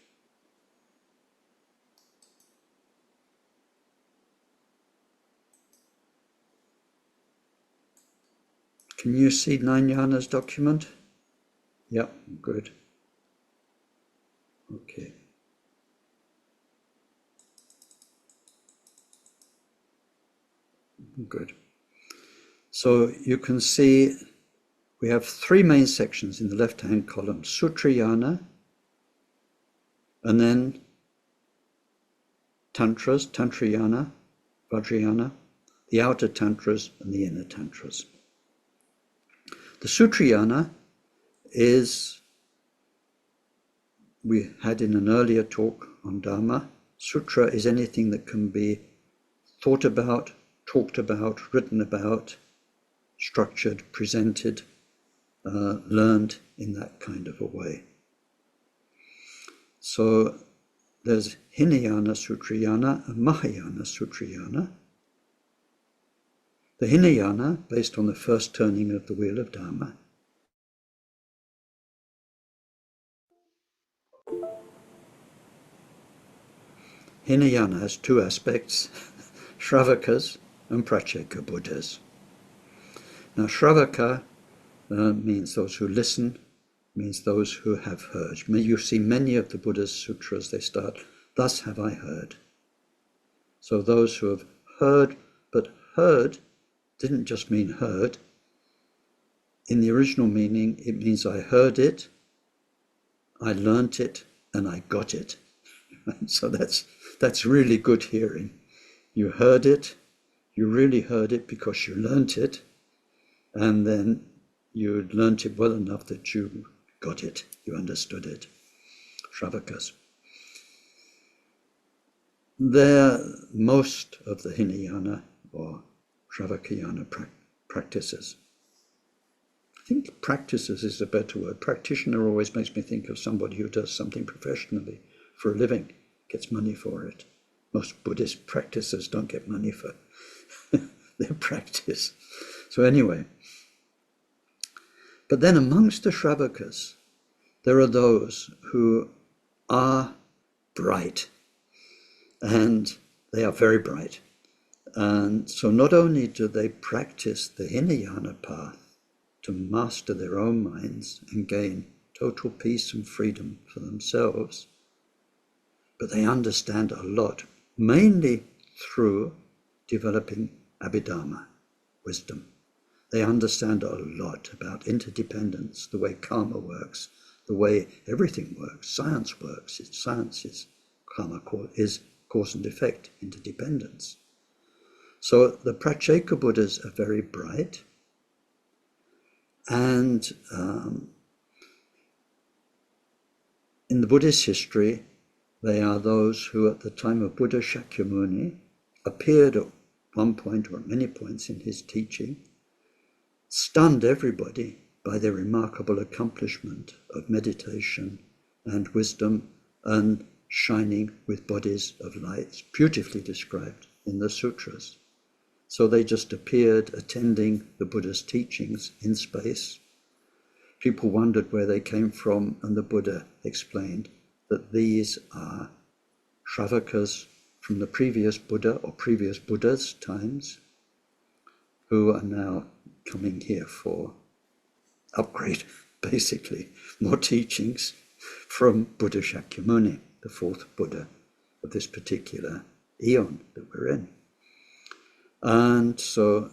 Can you see 9 yanas document? Yep, good. Okay. Good. So you can see we have 3 main sections in the left-hand column: Sutrayana, and then Tantras, Tantrayana, Vajrayana, the outer Tantras and the inner Tantras. The Sutrayana is, we had in an earlier talk on Dharma, Sutra is anything that can be thought about, talked about, written about, structured, presented, learned in that kind of a way. So there's Hinayana Sutrayana and Mahayana Sutrayana. The Hinayana, based on the first turning of the wheel of Dharma, Hinayana has 2 aspects, Shravakas and Pratyeka Buddhas. Now Shravaka means those who listen, means those who have heard. You see many of the Buddha's sutras, they start, "Thus have I heard." So those who have heard, but heard didn't just mean heard, in the original meaning, it means I heard it, I learnt it, and I got it. So that's really good hearing. You heard it, you really heard it because you learnt it, and then you learnt it well enough that you got it, you understood it. Shravakas. They're most of the Hinayana or Shravakayana practices. I think practices is a better word. Practitioner always makes me think of somebody who does something professionally for a living, gets money for it. Most Buddhist practices don't get money for their practice. So anyway, but then amongst the Shravakas, there are those who are bright, and they are very bright. And so not only do they practice the Hinayana path to master their own minds and gain total peace and freedom for themselves, but they understand a lot, mainly through developing Abhidharma, wisdom. They understand a lot about interdependence, the way karma works, the way everything works. Science works. Science is karma, is cause and effect, interdependence. So the Pratyeka Buddhas are very bright, and in the Buddhist history, they are those who at the time of Buddha Shakyamuni appeared at one point or at many points in his teaching, stunned everybody by their remarkable accomplishment of meditation and wisdom and shining with bodies of light, beautifully described in the sutras. So they just appeared attending the Buddha's teachings in space. People wondered where they came from, and the Buddha explained that these are Shravakas from the previous Buddha or previous Buddha's times, who are now coming here for upgrade, basically, more teachings from Buddha Shakyamuni, the fourth Buddha of this particular eon that we're in. And so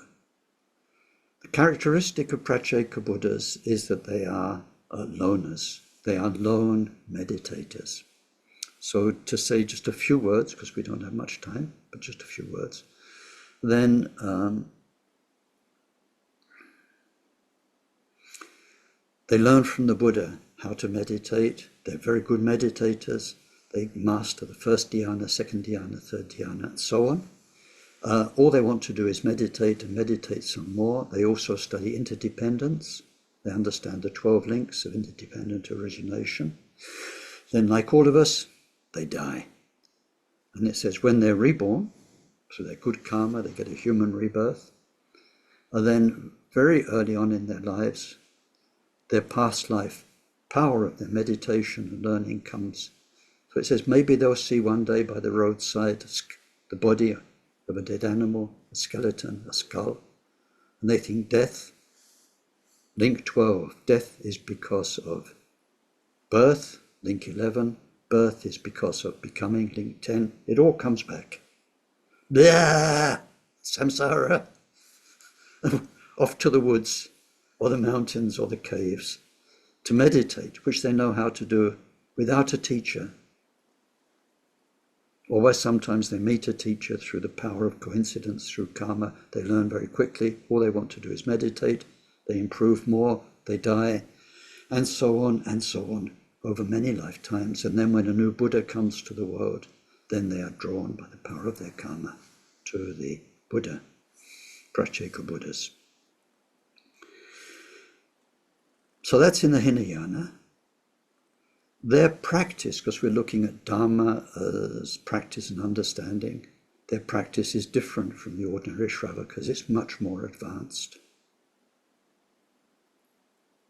the characteristic of Pratyeka Buddhas is that they are loners. They are lone meditators. So to say just a few words, because we don't have much time, but just a few words, then they learn from the Buddha how to meditate. They're very good meditators. They master the first dhyana, second dhyana, third dhyana, and so on. All they want to do is meditate and meditate some more. They also study interdependence. They understand the 12 links of interdependent origination. Then, like all of us, they die. And it says when they're reborn, so they're good karma, they get a human rebirth, and then very early on in their lives, their past life power of their meditation and learning comes. So it says maybe they'll see one day by the roadside the body of a dead animal, a skeleton, a skull, and they think death, link 12, death is because of birth, link 11, birth is because of becoming, link 10, it all comes back. Blah! Samsara! Off to the woods, or the mountains, or the caves, to meditate, which they know how to do without a teacher. Or sometimes they meet a teacher through the power of coincidence, through karma. They learn very quickly. All they want to do is meditate. They improve more. They die, and so on, over many lifetimes. And then when a new Buddha comes to the world, then they are drawn by the power of their karma to the Buddha, Pratyeka Buddhas. So that's in the Hinayana. Their practice, because we're looking at Dharma as practice and understanding, their practice is different from the ordinary Shravakas. It's much more advanced.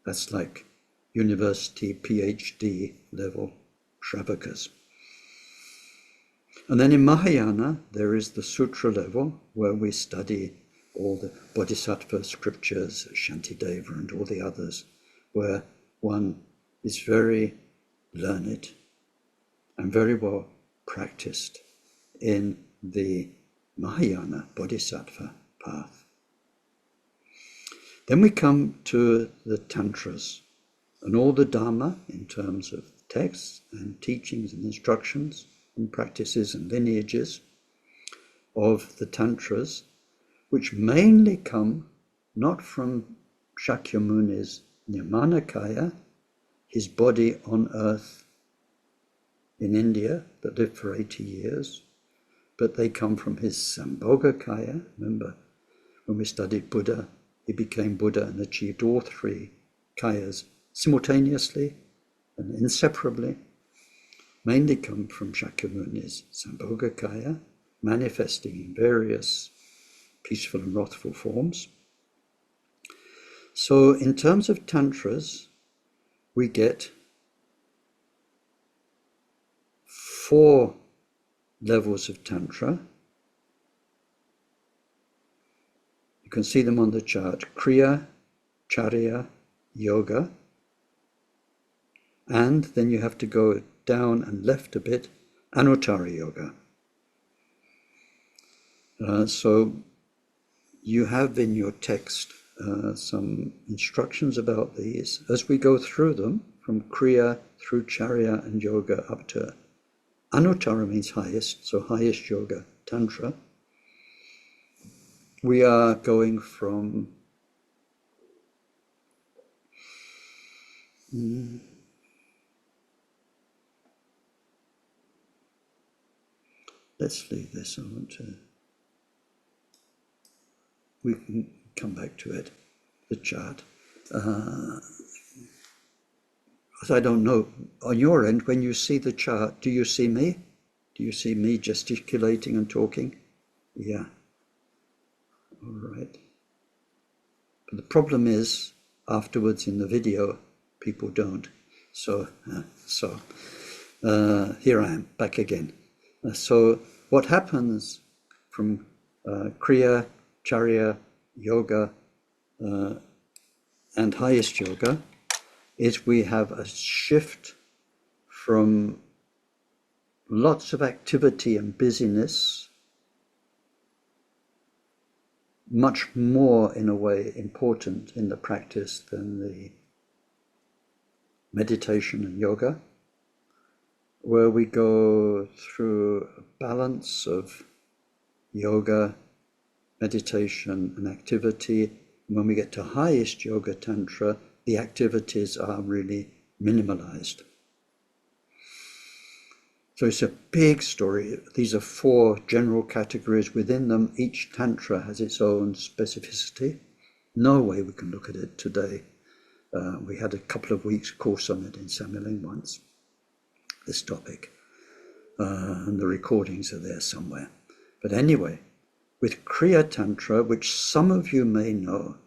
That's like university PhD level Shravakas. And then in Mahayana, there is the sutra level where we study all the Bodhisattva scriptures, Shantideva and all the others, where one is very learned and very well practiced in the Mahayana Bodhisattva path. Then we come to the Tantras and all the Dharma in terms of texts and teachings and instructions and practices and lineages of the Tantras, which mainly come not from Shakyamuni's Nirmanakaya, his body on earth in India that lived for 80 years, but they come from his Sambhogakaya. Remember, when we studied Buddha, he became Buddha and achieved all three kayas simultaneously and inseparably, mainly come from Shakyamuni's Sambhogakaya, manifesting in various peaceful and wrathful forms. So in terms of Tantras, we get 4 levels of Tantra. You can see them on the chart: Kriya, Charya, Yoga. And then you have to go down and left a bit, Anuttara Yoga. So you have in your text some instructions about these. As we go through them, from Kriya through Charya and Yoga up to Anuttara means highest, so highest Yoga, Tantra. We are going from let's leave this. We can come back to it, the chart. I don't know, on your end, when you see the chart, do you see me? Do you see me gesticulating and talking? Yeah. All right. But the problem is, afterwards in the video, people don't. So here I am, back again. So what happens from Kriya, Charya, Yoga, and highest Yoga is we have a shift from lots of activity and busyness, much more in a way important in the practice than the meditation and yoga, where we go through a balance of yoga, meditation and activity. When we get to highest Yoga Tantra, the activities are really minimalized. So it's a big story. These are 4 general categories. Within them, each Tantra has its own specificity. No way we can look at it today. We had a couple of weeks course on it in Samiling once, this topic. And the recordings are there somewhere. But anyway, with Kriya Tantra, which some of you may know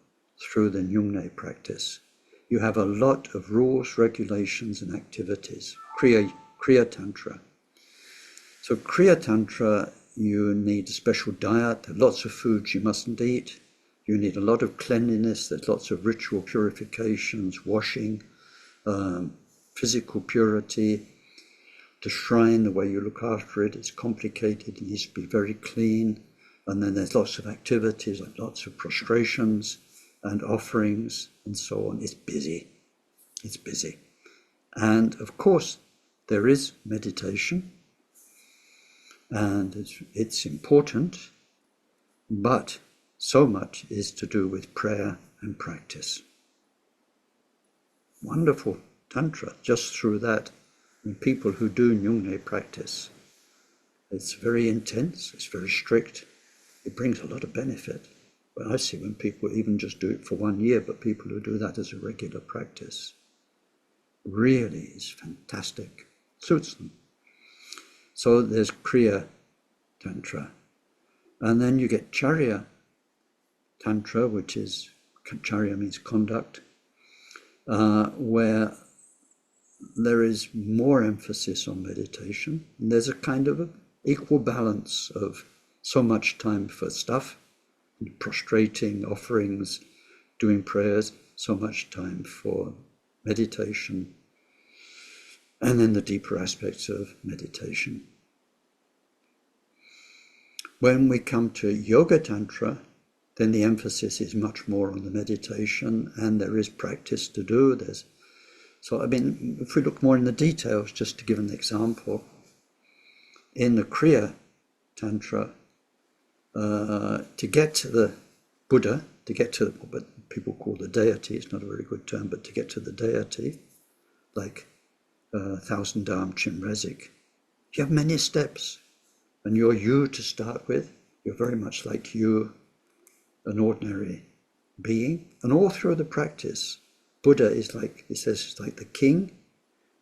through the Nyungne practice, you have a lot of rules, regulations, and activities. Kriya Tantra. So Kriya Tantra, you need a special diet. There are lots of foods you mustn't eat. You need a lot of cleanliness. There's lots of ritual purifications, washing, physical purity. The shrine, the way you look after it, is complicated. It needs to be very clean. And then there's lots of activities, like lots of prostrations and offerings and so on. It's busy. It's busy. And of course, there is meditation, and it's important, but so much is to do with prayer and practice. Wonderful Tantra, just through that. And people who do Nyungne practice, it's very intense, it's very strict. It brings a lot of benefit. But I see when people even just do it for 1 year, but people who do that as a regular practice, really is fantastic, suits them. So there's Kriya Tantra. And then you get Charya Tantra, which is, Charya means conduct, where there is more emphasis on meditation. And there's a kind of equal balance of so much time for stuff, prostrating, offerings, doing prayers, so much time for meditation, and then the deeper aspects of meditation. When we come to Yoga Tantra, then the emphasis is much more on the meditation, and there is practice to do. So I mean, if we look more in the details, just to give an example, in the Kriya Tantra, to get to the Buddha, to get to what people call the deity, it's not a very good term, but to get to the deity, like Thousand Dharm Chinrezik, you have many steps, and you're you to start with. You're very much like you, an ordinary being, and all through the practice, Buddha is like, it says, it's like the king,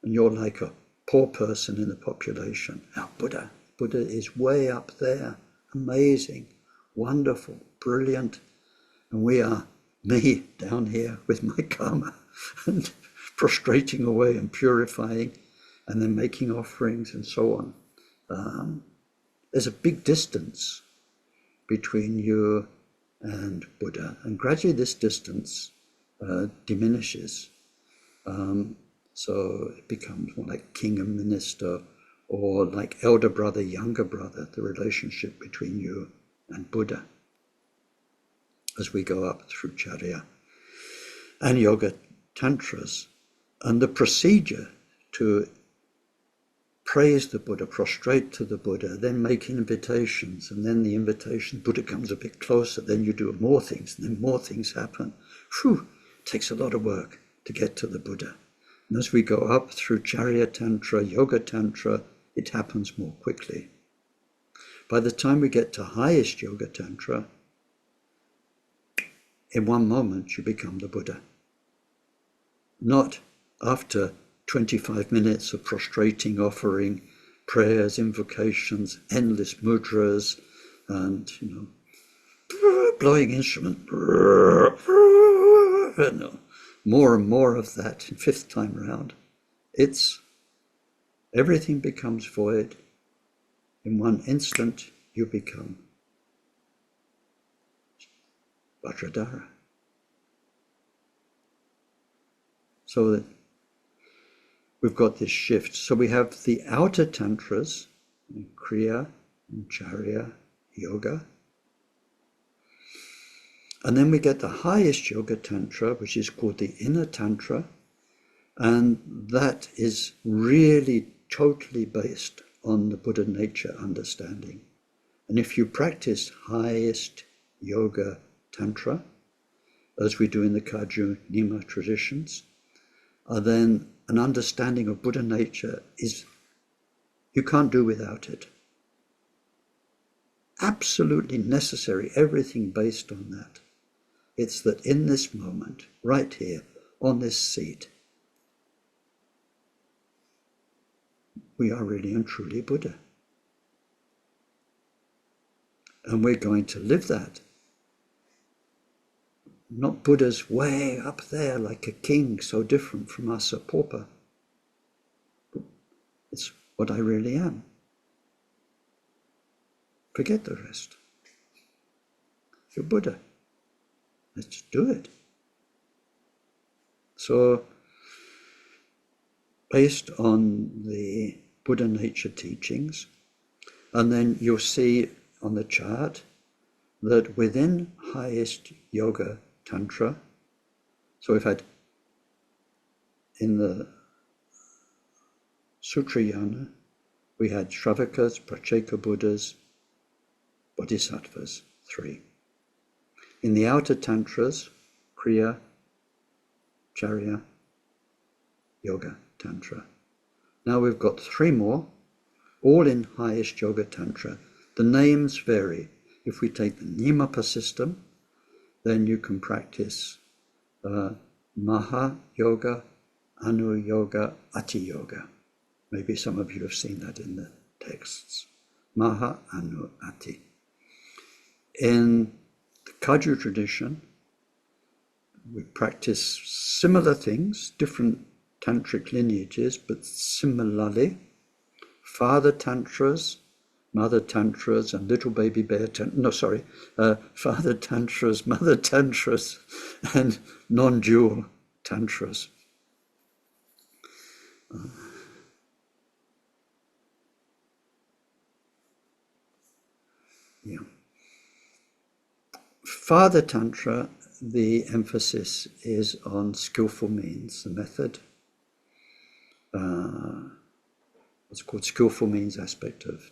and you're like a poor person in the population. Now, Buddha is way up there, amazing, wonderful, brilliant, and we are me down here with my karma and prostrating away and purifying and then making offerings and so on. There's a big distance between you and Buddha, and gradually this distance diminishes. So it becomes more like king and minister, or like elder brother, younger brother, the relationship between you and Buddha as we go up through Charya and Yoga Tantras. And the procedure to praise the Buddha, prostrate to the Buddha, then make invitations, and then the invitation, Buddha comes a bit closer, then you do more things, and then more things happen. Phew, it takes a lot of work to get to the Buddha. And as we go up through Charya Tantra, Yoga Tantra, it happens more quickly. By the time we get to highest Yoga Tantra, in one moment you become the Buddha. Not after 25 minutes of prostrating, offering, prayers, invocations, endless mudras, and, blowing instrument. No, more and more of that in fifth time round. Everything becomes void. In one instant, you become Vajradhara. So that we've got this shift. So we have the outer tantras, Kriya, Charya, Yoga. And then we get the highest Yoga Tantra, which is called the inner Tantra. And that is really totally based on the Buddha nature understanding. And if you practice highest Yoga Tantra, as we do in the Kagyu Nyima traditions, then an understanding of Buddha nature you can't do without it. Absolutely necessary, everything based on that. It's that in this moment, right here, on this seat, we are really and truly Buddha. And we're going to live that. Not Buddha's way up there like a king, so different from us, a pauper. It's what I really am. Forget the rest. You're Buddha. Let's do it. So, based on the Buddha nature teachings, and then you'll see on the chart that within highest Yoga Tantra, so we've had in the Sutrayana, we had Shravakas, Pracheka Buddhas, Bodhisattvas, 3. In the outer Tantras, Kriya, Charya, Yoga Tantra. Now we've got 3 more, all in highest Yoga Tantra. The names vary. If we take the Nīmapa system, then you can practice Maha Yoga, Anu Yoga, Ati Yoga. Maybe some of you have seen that in the texts. Maha, Anu, Ati. In the Kagyu tradition, we practice similar things, different tantric lineages, but similarly. Father tantras, mother tantras, and little baby bear father tantras, mother tantras, and non-dual tantras. Father Tantra, the emphasis is on skillful means, the method. What's called skillful means aspect of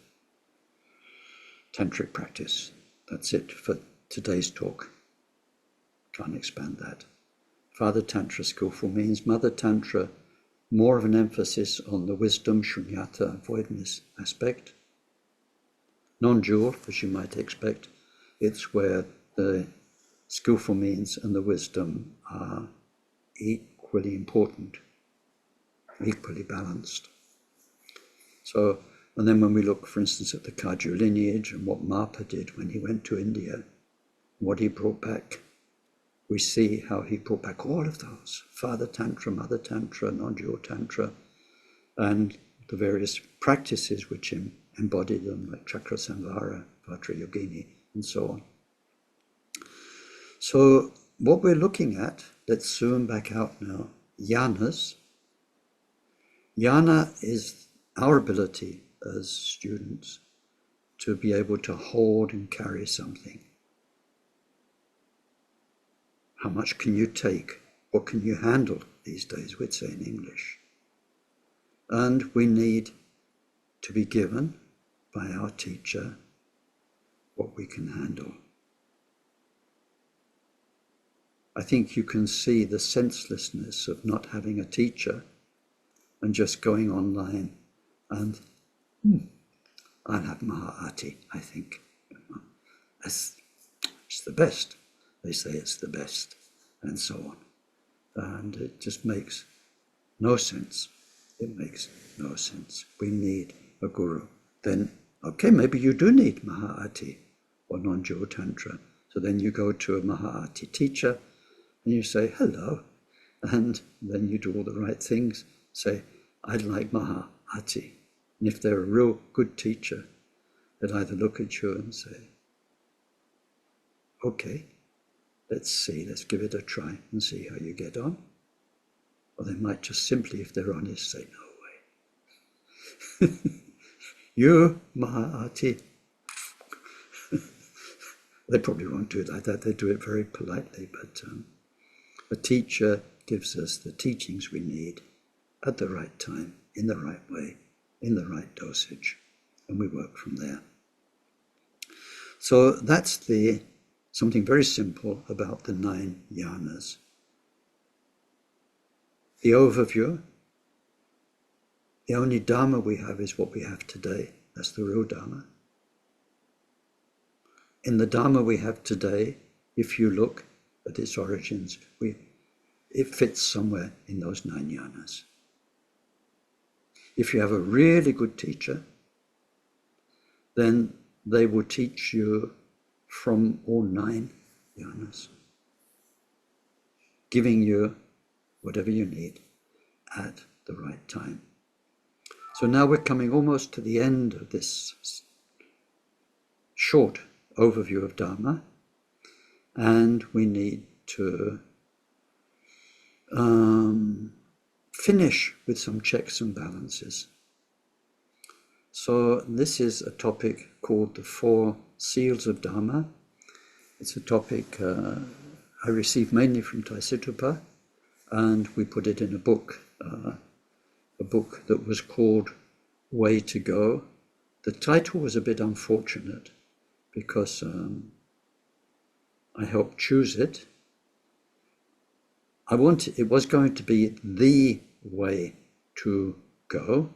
tantric practice. That's it for today's talk. Can't expand that. Father Tantra, skillful means. Mother Tantra, more of an emphasis on the wisdom, shunyata, voidness aspect. Non-dual, as you might expect. It's where the skillful means and the wisdom are equally important, equally balanced. So, and then when we look, for instance, at the Kagyu lineage and what Mapa did when he went to India, what he brought back, we see how he brought back all of those, Father Tantra, Mother Tantra, non-dual Tantra, and the various practices which embody them, like Chakra Samvara, Vajrayogini, and so on. So what we're looking at, let's zoom back out now, yanas. Yana is our ability as students to be able to hold and carry something. How much can you take? What can you handle these days, we'd say in English. And we need to be given by our teacher what we can handle. I think you can see the senselessness of not having a teacher and just going online and I'll have Mahāti, I think. It's the best. They say it's the best, and so on. And it just makes no sense. It makes no sense. We need a guru. Then, okay, maybe you do need Mahāti or non-dual Tantra. So then you go to a Mahāti teacher and you say, hello. And then you do all the right things. Say, I'd like Mahāti. And if they're a real good teacher, they'll either look at you and say, okay, let's see, let's give it a try and see how you get on. Or they might just simply, if they're honest, say, no way. You, Mahāti. They probably won't do it like that. They do it very politely, but a teacher gives us the teachings we need at the right time, in the right way, in the right dosage, and we work from there. So that's something very simple about the 9 yanas. The overview, the only Dharma we have is what we have today. That's the real Dharma. In the Dharma we have today, if you look at its origins, it fits somewhere in those 9 yanas. If you have a really good teacher, then they will teach you from all 9 yanas, giving you whatever you need at the right time. So now we're coming almost to the end of this short overview of Dharma, and we need to finish with some checks and balances. So this is a topic called the 4 Seals of Dharma. It's a topic I received mainly from Taisittupa, and we put it in a book that was called Way to Go. The title was a bit unfortunate because I helped choose it. It was going to be the way to go,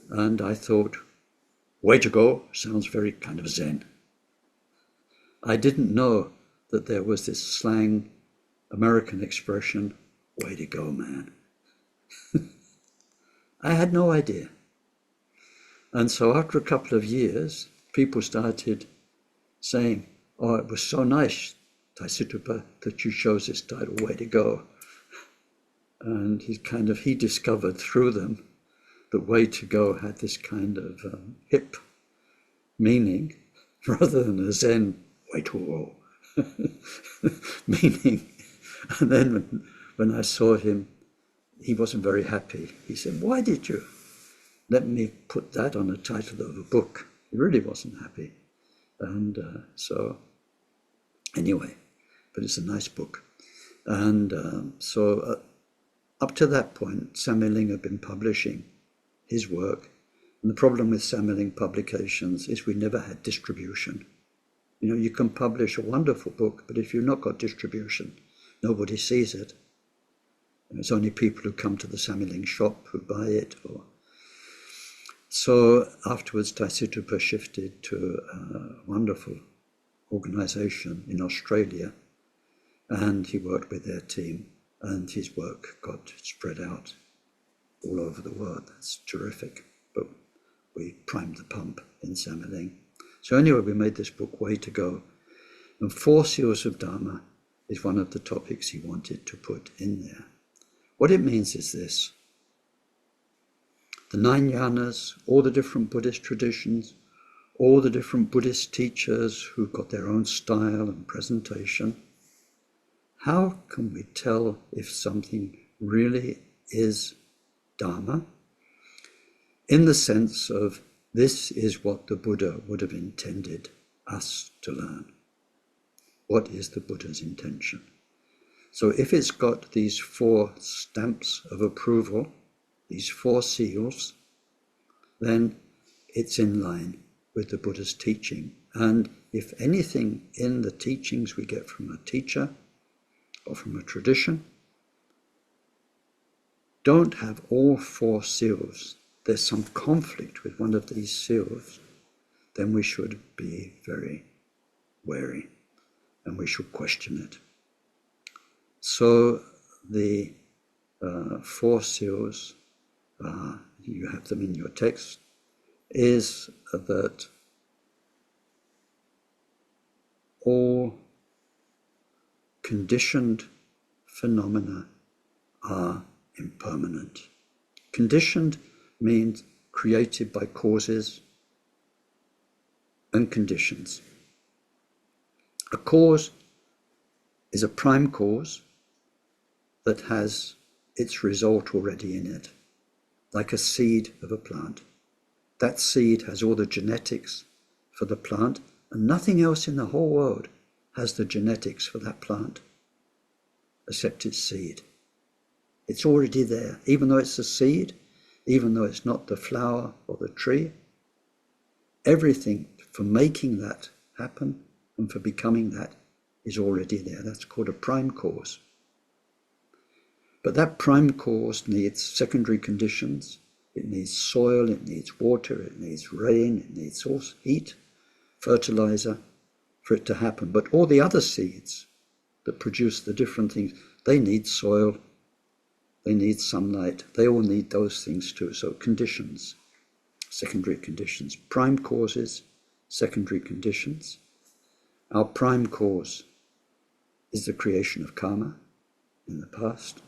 and I thought, way to go sounds very kind of Zen. I didn't know that there was this slang American expression, way to go, man. I had no idea. And so after a couple of years, people started saying, oh, it was so nice, Taisittupa, that you chose this title, Way to Go. And he discovered through them that way to go had this kind of hip meaning rather than a Zen way to go meaning. And then when I saw him, he wasn't very happy. He said, why did you let me put that on the title of a book? He really wasn't happy. And so Anyway, but it's a nice book. And up to that point, Samueling had been publishing his work. And the problem with Samueling publications is we never had distribution. You can publish a wonderful book, but if you've not got distribution, nobody sees it. It's only people who come to the Samueling shop who buy it. So afterwards, Taisitupa shifted to a wonderful organization in Australia, and he worked with their team, and his work got spread out all over the world. That's terrific. But we primed the pump in Samueling. So anyway, we made this book, Way to Go. And 4 Seals of Dharma is one of the topics he wanted to put in there. What it means is this. The 9 yanas, all the different Buddhist traditions, all the different Buddhist teachers who've got their own style and presentation. How can we tell if something really is Dharma? In the sense of this is what the Buddha would have intended us to learn. What is the Buddha's intention? So if it's got these 4 stamps of approval, these 4 seals, then it's in line with the Buddha's teaching. And if anything in the teachings we get from a teacher or from a tradition don't have all 4 seals, there's some conflict with one of these seals, then we should be very wary and we should question it. So the 4 seals, you have them in your text, is that all conditioned phenomena are impermanent. Conditioned means created by causes and conditions. A cause is a prime cause that has its result already in it, like a seed of a plant. That seed has all the genetics for the plant, and nothing else in the whole world has the genetics for that plant except its seed. It's already there, even though it's a seed, even though it's not the flower or the tree. Everything for making that happen and for becoming that is already there. That's called a prime cause. But that prime cause needs secondary conditions. It needs soil, it needs water, it needs rain, it needs heat, fertilizer for it to happen. But all the other seeds that produce the different things, they need soil, they need sunlight, they all need those things too. So conditions, secondary conditions, prime causes, secondary conditions. Our prime cause is the creation of karma in the past.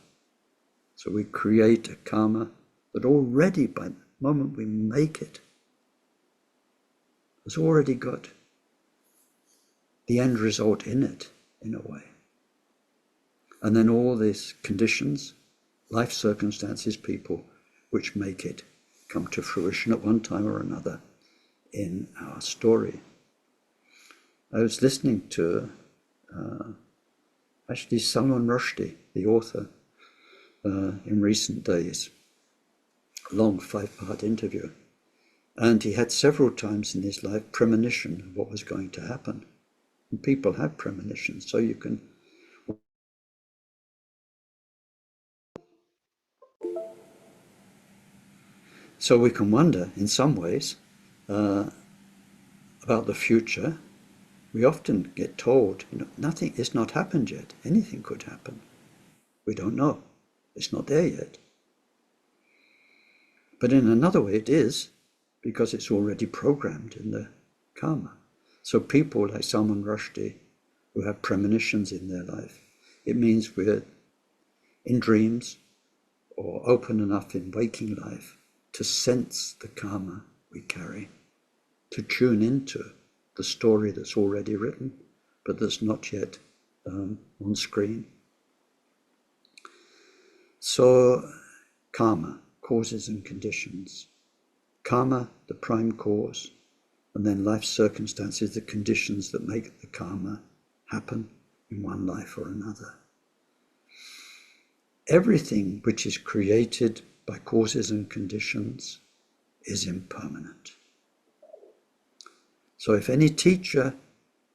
So we create a karma that already, by the moment we make it, has already got the end result in it, in a way. And then all these conditions, life circumstances, people, which make it come to fruition at one time or another in our story. I was listening to actually Salman Rushdie, the author, in recent days, a long 5-part interview. And he had several times in his life premonition of what was going to happen. And people have premonitions, so you can... So we can wonder, in some ways, about the future. We often get told, nothing, it's not happened yet. Anything could happen. We don't know. It's not there yet. But in another way it is, because it's already programmed in the karma. So people like Salman Rushdie, who have premonitions in their life, it means we're in dreams or open enough in waking life to sense the karma we carry, to tune into the story that's already written, but that's not yet on screen. So karma, causes and conditions. Karma, the prime cause, and then life circumstances, the conditions that make the karma happen in one life or another. Everything which is created by causes and conditions is impermanent. So if any teacher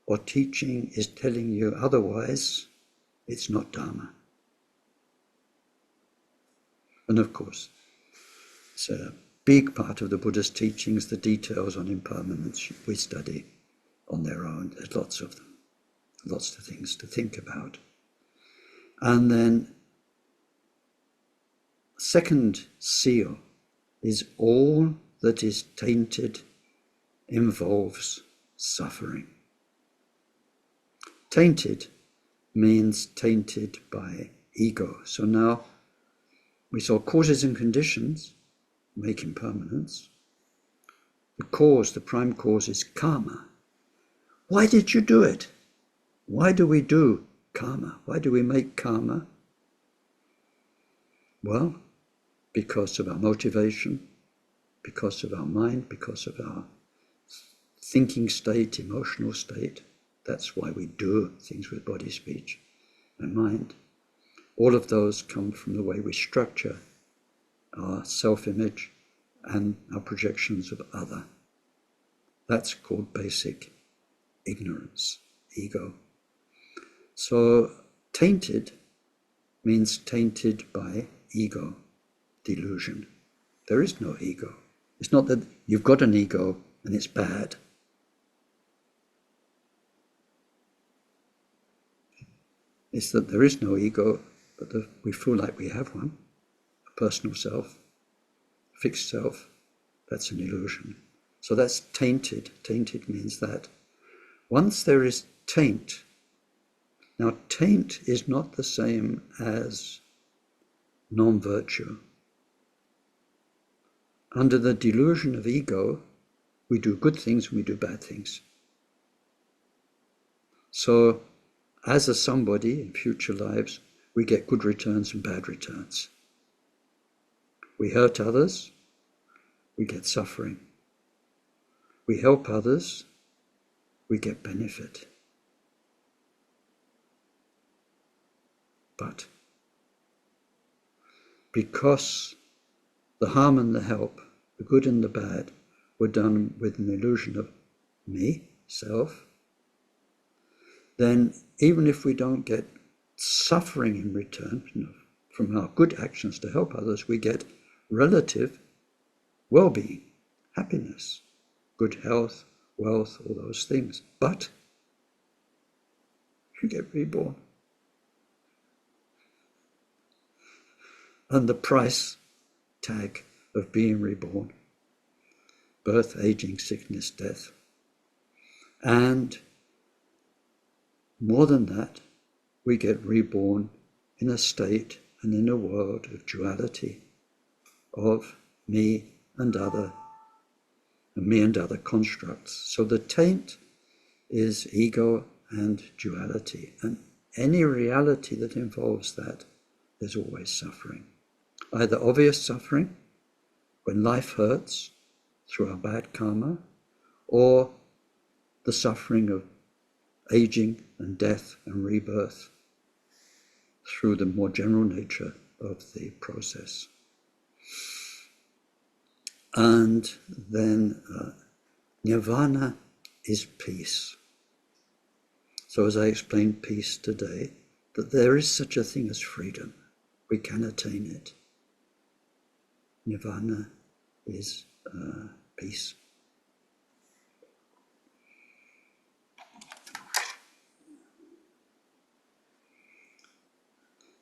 or teaching is telling you otherwise, it's not Dharma. And of course, it's a big part of the Buddhist teachings, the details on impermanence we study on their own. There's lots of them, lots of things to think about. And then second seal is all that is tainted involves suffering. Tainted means tainted by ego. So now we saw causes and conditions make impermanence. The cause, the prime cause, is karma. Why did you do it? Why do we do karma? Why do we make karma? Well, because of our motivation, because of our mind, because of our thinking state, emotional state. That's why we do things with body, speech, and mind. All of those come from the way we structure our self-image and our projections of other. That's called basic ignorance, ego. So tainted means tainted by ego, delusion. There is no ego. It's not that you've got an ego and it's bad. It's that there is no ego, but we feel like we have one, a personal self, fixed self. That's an illusion. So that's tainted. Tainted means that once there is taint, now taint is not the same as non-virtue. Under the delusion of ego, we do good things and we do bad things. So as a somebody in future lives, we get good returns and bad returns. We hurt others, we get suffering. We help others, we get benefit. But because the harm and the help, the good and the bad, were done with an illusion of me, self, then even if we don't get suffering in return, from our good actions to help others, we get relative well-being, happiness, good health, wealth, all those things. But you get reborn. And the price tag of being reborn: birth, aging, sickness, death. And more than that, we get reborn in a state and in a world of duality, of me and other, and me and other constructs. So the taint is ego and duality. And any reality that involves that, there's always suffering. Either obvious suffering, when life hurts through our bad karma, or the suffering of aging and death and rebirth through the more general nature of the process. And then nirvana is peace. So as I explained peace today, that there is such a thing as freedom. We can attain it. Nirvana is peace.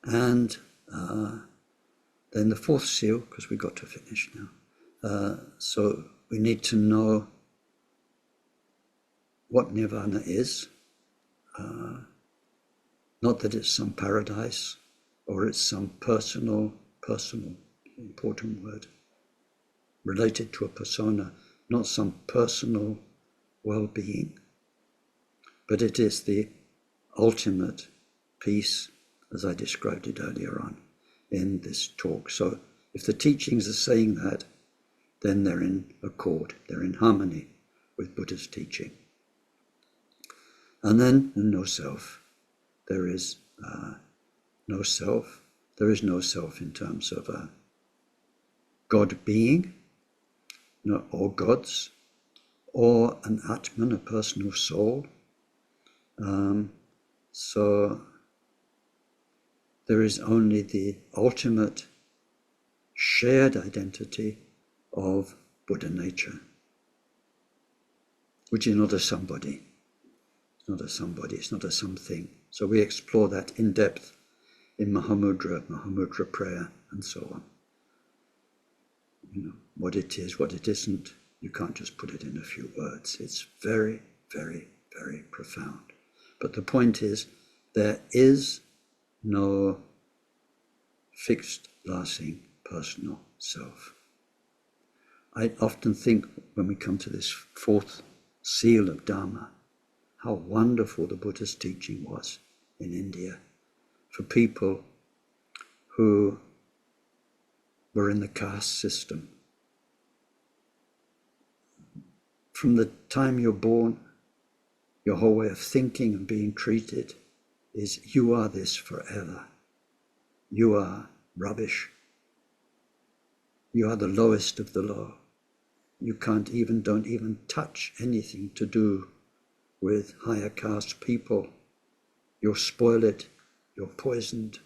And then the fourth seal, because we've got to finish now. So we need to know what nirvana is. Not that it's some paradise or it's some personal, important word, related to a persona, not some personal well-being, but it is the ultimate peace, as I described it earlier on in this talk. So if the teachings are saying that, then they're in accord, they're in harmony with Buddha's teaching. And then no self. There is no self. There is no self in terms of a God being, or gods, or an Atman, a personal soul. So there is only the ultimate shared identity of Buddha nature, which is not a somebody. It's not a somebody, it's not a something. So we explore that in depth in Mahamudra prayer, and so on. What it is, what it isn't, you can't just put it in a few words. It's very, very, very profound. But the point is, there is no fixed, lasting, personal self. I often think when we come to this fourth seal of Dharma, how wonderful the Buddha's teaching was in India for people who were in the caste system. From the time you're born, your whole way of thinking and being treated is, you are this forever. You are rubbish. You are the lowest of the low. You don't even touch anything to do with higher caste people. You're spoiled, you're poisoned.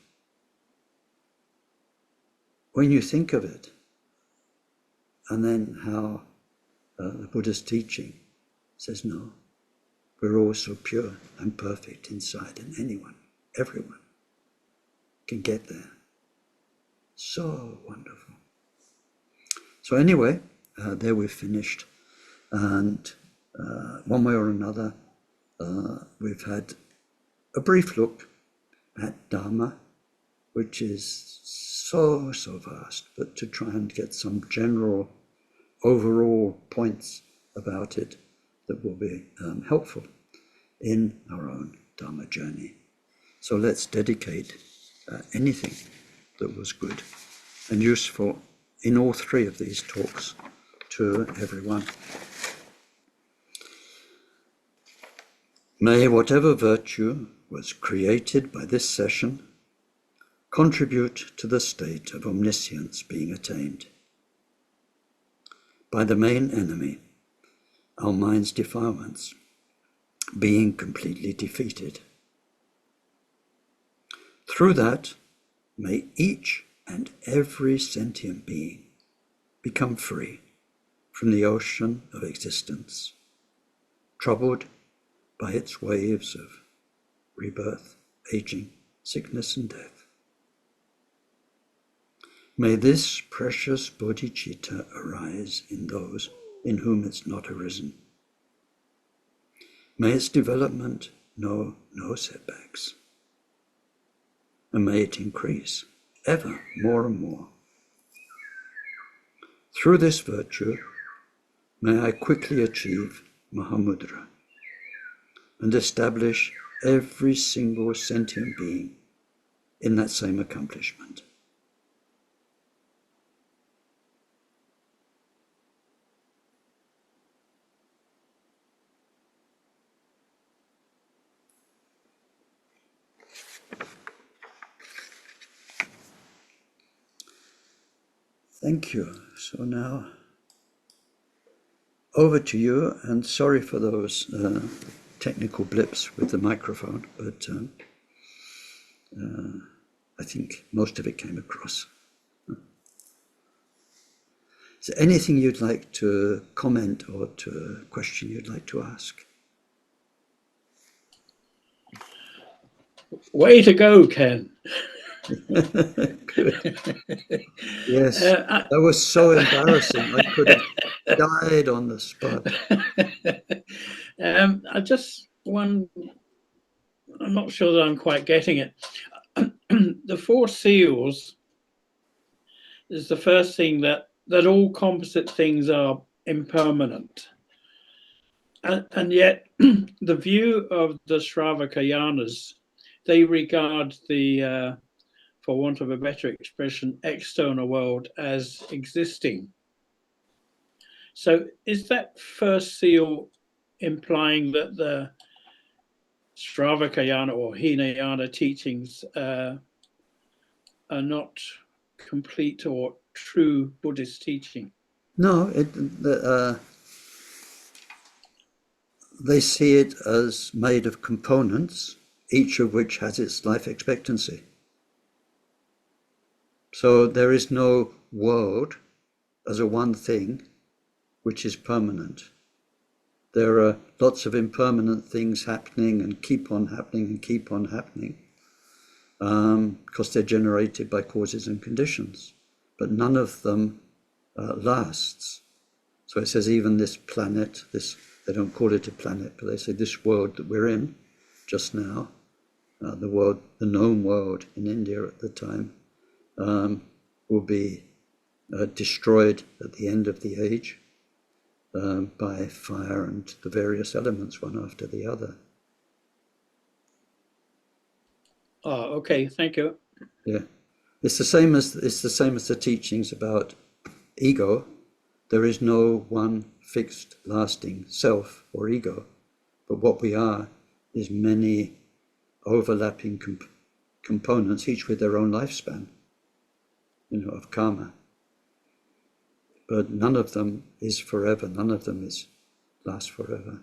When you think of it, and then how the Buddha's teaching says, no, we're all so pure and perfect inside, and anyone, everyone can get there. So wonderful. So anyway, there we've finished. And one way or another, we've had a brief look at Dharma, which is so vast, but to try and get some general overall points about it that will be helpful in our own Dharma journey. So let's dedicate anything that was good and useful in all three of these talks to everyone. May whatever virtue was created by this session contribute to the state of omniscience being attained. By the main enemy, our mind's defilements, being completely defeated. Through that, may each and every sentient being become free from the ocean of existence, troubled by its waves of rebirth, aging, sickness, and death. May this precious bodhicitta arise in those in whom it's not arisen. May its development know no setbacks, and may it increase ever more and more. Through this virtue, may I quickly achieve Mahamudra and establish every single sentient being in that same accomplishment. Thank you. So now, over to you, and sorry for those technical blips with the microphone, but I think most of it came across. Is there anything you'd like to comment or to a question you'd like to ask? Way to go, Ken. Good. Yes, that was so embarrassing. I could have died on the spot. I just I'm not sure that I'm quite getting it. The four seals is the first thing that all composite things are impermanent. And yet the view of the Shravaka yanas, they regard the, for want of a better expression, external world as existing. So is that first seal implying that Shravakayana or Hinayana teachings are not complete or true Buddhist teaching. No, they see it as made of components, each of which has its life expectancy. So there is no world as a one thing which is permanent. There are lots of impermanent things happening and keep on happening and keep on happening, because they're generated by causes and conditions, but none of them lasts. So it says even this planet, they don't call it a planet, but they say this world that we're in just now, the known world in India at the time, will be destroyed at the end of the age by fire and the various elements, one after the other. Oh, okay, thank you. Yeah, it's the same as the teachings about ego. There is no one fixed, lasting self or ego, but what we are is many overlapping components, each with their own lifespan, of karma. But none of them is forever. None of them lasts forever.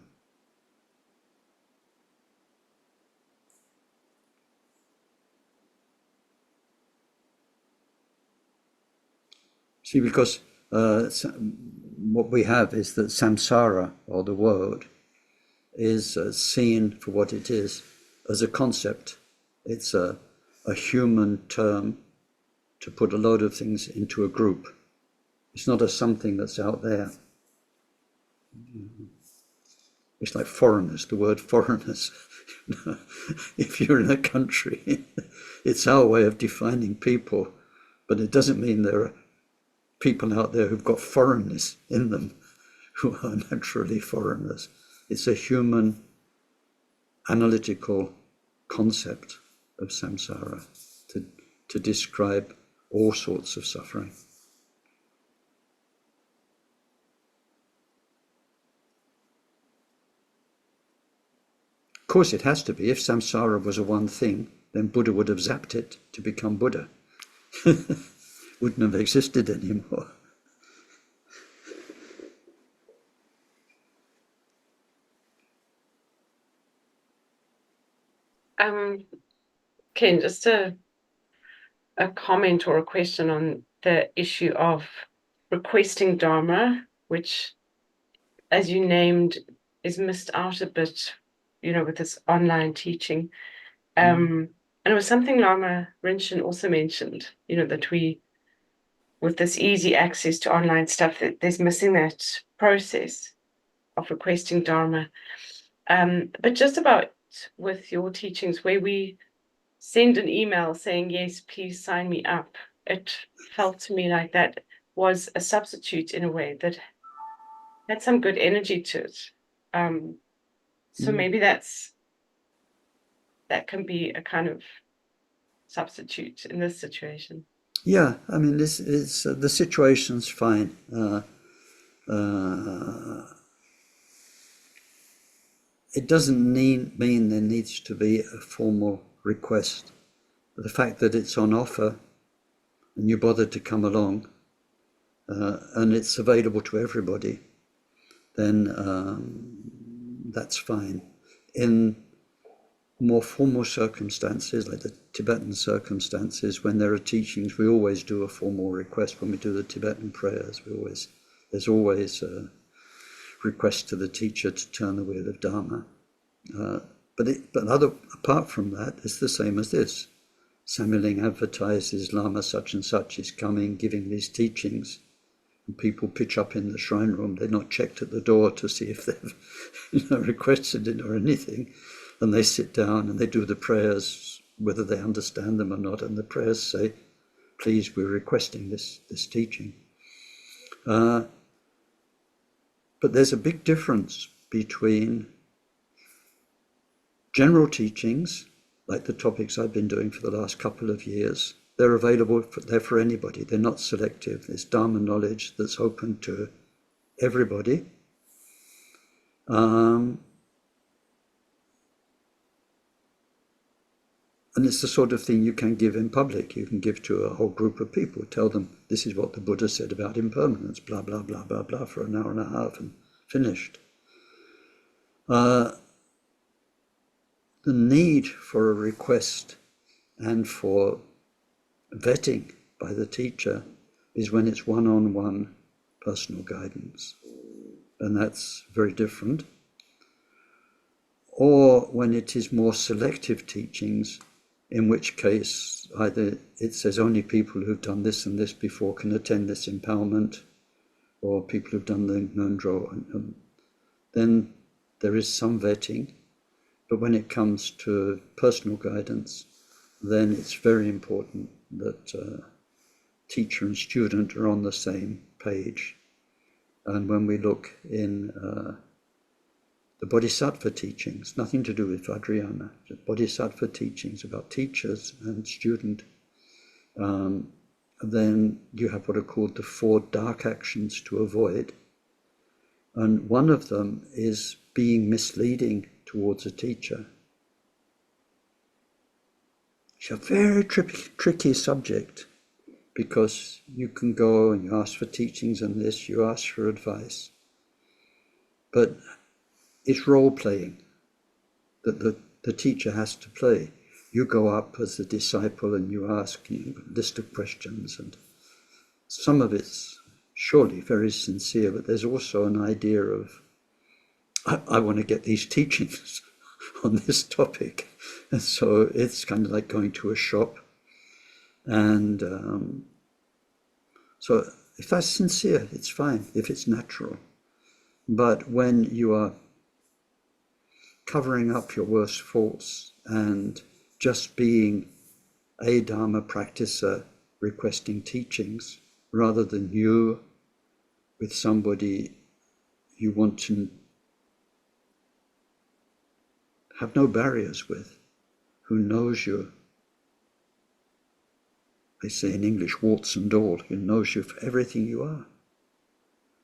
See, because what we have is that samsara, or the world, is seen for what it is, as a concept. It's a human term to put a load of things into a group. It's not a something that's out there. It's like foreigners, the word foreigners. If you're in a country, it's our way of defining people, but it doesn't mean there are people out there who've got foreignness in them, who are naturally foreigners. It's a human analytical concept of samsara to describe all sorts of suffering. Of course it has to be. If samsara was a one thing, then Buddha would have zapped it to become Buddha. Wouldn't have existed anymore. Ken, just a comment or a question on the issue of requesting Dharma, which, as you named, is missed out a bit, with this online teaching. And it was something Lama Rinchen also mentioned, that we, with this easy access to online stuff, that there's missing that process of requesting Dharma. But just about with your teachings, where we send an email saying, yes, please sign me up, it felt to me like that was a substitute in a way that had some good energy to it. So maybe that can be a kind of substitute in this situation. Yeah, I mean, this is the situation's fine. It doesn't mean there needs to be a formal request. The fact that it's on offer and you bothered to come along and it's available to everybody, then that's fine. In more formal circumstances, like the Tibetan circumstances, when there are teachings, we always do a formal request. When we do the Tibetan prayers, there's always a request to the teacher to turn the wheel of Dharma. Apart from that, it's the same as this. Samiling advertises Lama such and such is coming, giving these teachings. And people pitch up in the shrine room. They're not checked at the door to see if they've requested it or anything. And they sit down and they do the prayers, whether they understand them or not. And the prayers say, please, we're requesting this teaching. But there's a big difference between general teachings, like the topics I've been doing for the last couple of years. They're available, they're for anybody. They're not selective. It's Dharma knowledge that's open to everybody. And it's the sort of thing you can give in public. You can give to a whole group of people, tell them this is what the Buddha said about impermanence, blah, blah, blah, blah, blah, for an hour and a half, and finished. The need for a request and for vetting by the teacher is when it's one-on-one personal guidance, and that's very different. Or when it is more selective teachings, in which case either it says only people who've done this and this before can attend this empowerment, or people who've done the Ngondro, then there is some vetting. But when it comes to personal guidance, then it's very important that teacher and student are on the same page. And when we look in the Bodhisattva teachings, nothing to do with Vajrayana, just Bodhisattva teachings about teachers and student, then you have what are called the 4 dark actions to avoid. And one of them is being misleading towards a teacher. It's a very tricky subject, because you can go and you ask for teachings on this, you ask for advice, but it's role-playing that the teacher has to play. You go up as the disciple and you ask a list of questions, and some of it's surely very sincere, but there's also an idea of, I want to get these teachings on this topic. And so it's kind of like going to a shop. And so if that's sincere, it's fine, if it's natural. But when you are covering up your worst faults and just being a Dharma practicer requesting teachings, rather than you with somebody you want to have no barriers with, who knows you, they say in English, warts and all, who knows you for everything you are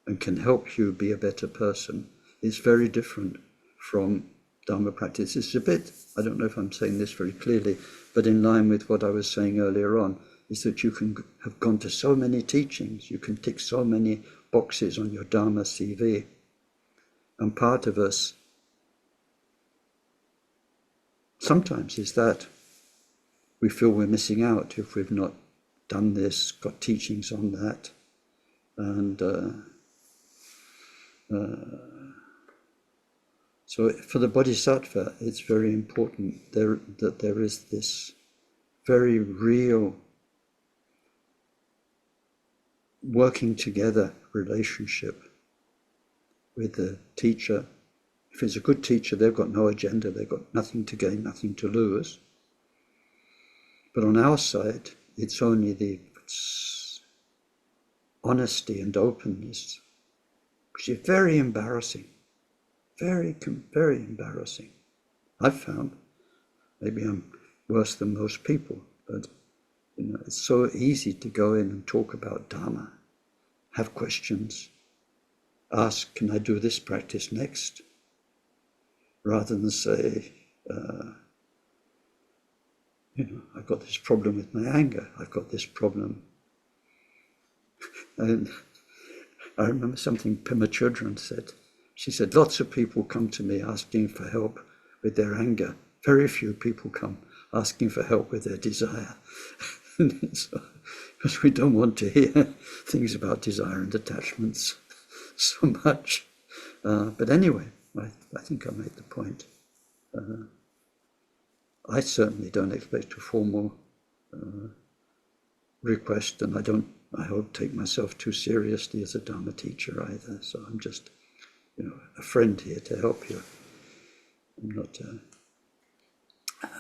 and can help you be a better person, is very different from Dharma practice. It's a bit, I don't know if I'm saying this very clearly, but in line with what I was saying earlier on, is that you can have gone to so many teachings, you can tick so many boxes on your Dharma CV. And part of us sometimes is that we feel we're missing out if we've not done this, got teachings on that. And so for the Bodhisattva, it's very important that there is this very real working together relationship with the teacher. If it's a good teacher, they've got no agenda, they've got nothing to gain, nothing to lose. But on our side, it's only the honesty and openness, which is very embarrassing, very, very embarrassing. I've found, maybe I'm worse than most people, but it's so easy to go in and talk about Dharma, have questions, ask, can I do this practice next? Rather than say, I've got this problem with my anger, I've got this problem. And I remember something Pema Chodron said. She said, lots of people come to me asking for help with their anger. Very few people come asking for help with their desire. Because we don't want to hear things about desire and attachments so much. But anyway, I think I made the point. I certainly don't expect a formal request, and I hope take myself too seriously as a Dharma teacher either. So I'm just, a friend here to help you. I'm not a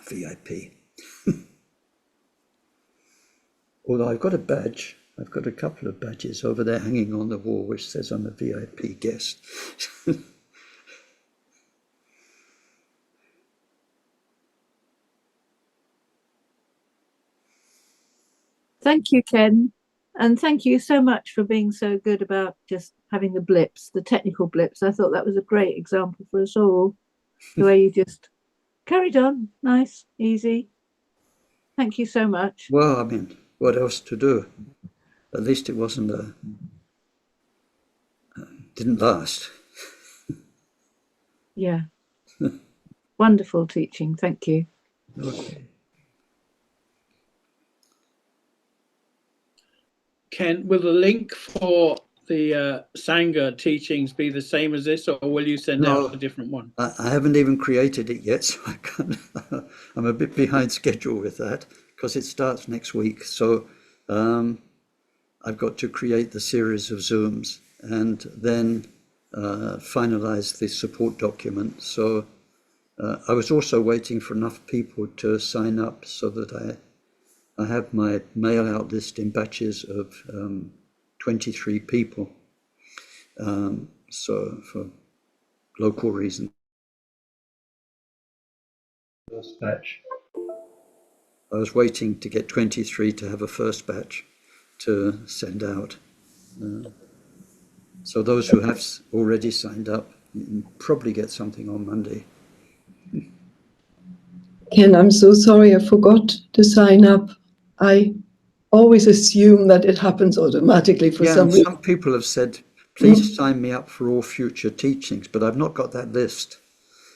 VIP. Although I've got a badge, I've got a couple of badges over there hanging on the wall which says I'm a VIP guest. Thank you, Ken. And thank you so much for being so good about just having the blips, the technical blips. I thought that was a great example for us all, the way you just carried on, nice, easy. Thank you so much. Well, I mean, what else to do? At least it wasn't didn't last. Yeah. Wonderful teaching. Thank you. Okay. Ken, will the link for the Sangha teachings be the same as this, or will you send out a No, different one? I haven't even created it yet, so I can't. I'm a bit behind schedule with that because it starts next week. So I've got to create the series of Zooms and then finalize the support document. So I was also waiting for enough people to sign up so that I have my mail out list in batches of 23 people. So for local reasons. First batch. I was waiting to get 23 to have a first batch to send out. So those who have already signed up, you can probably get something on Monday. Ken, I'm so sorry I forgot to sign up. I always assume that it happens automatically for Yeah, some and reason. some people have said, please sign me up for all future teachings, but I've not got that list.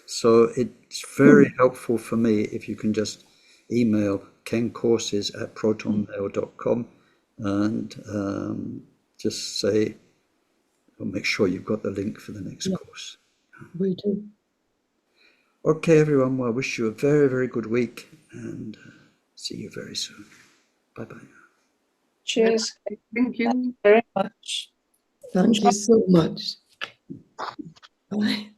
So it's very helpful for me if you can just email kencourses@protonmail.com and just say, or make sure you've got the link for the next course. We do. Okay, everyone. Well, I wish you a very, very good week and see you very soon. Bye-bye. Cheers. Thank you. Very much. Thank you so much. Bye.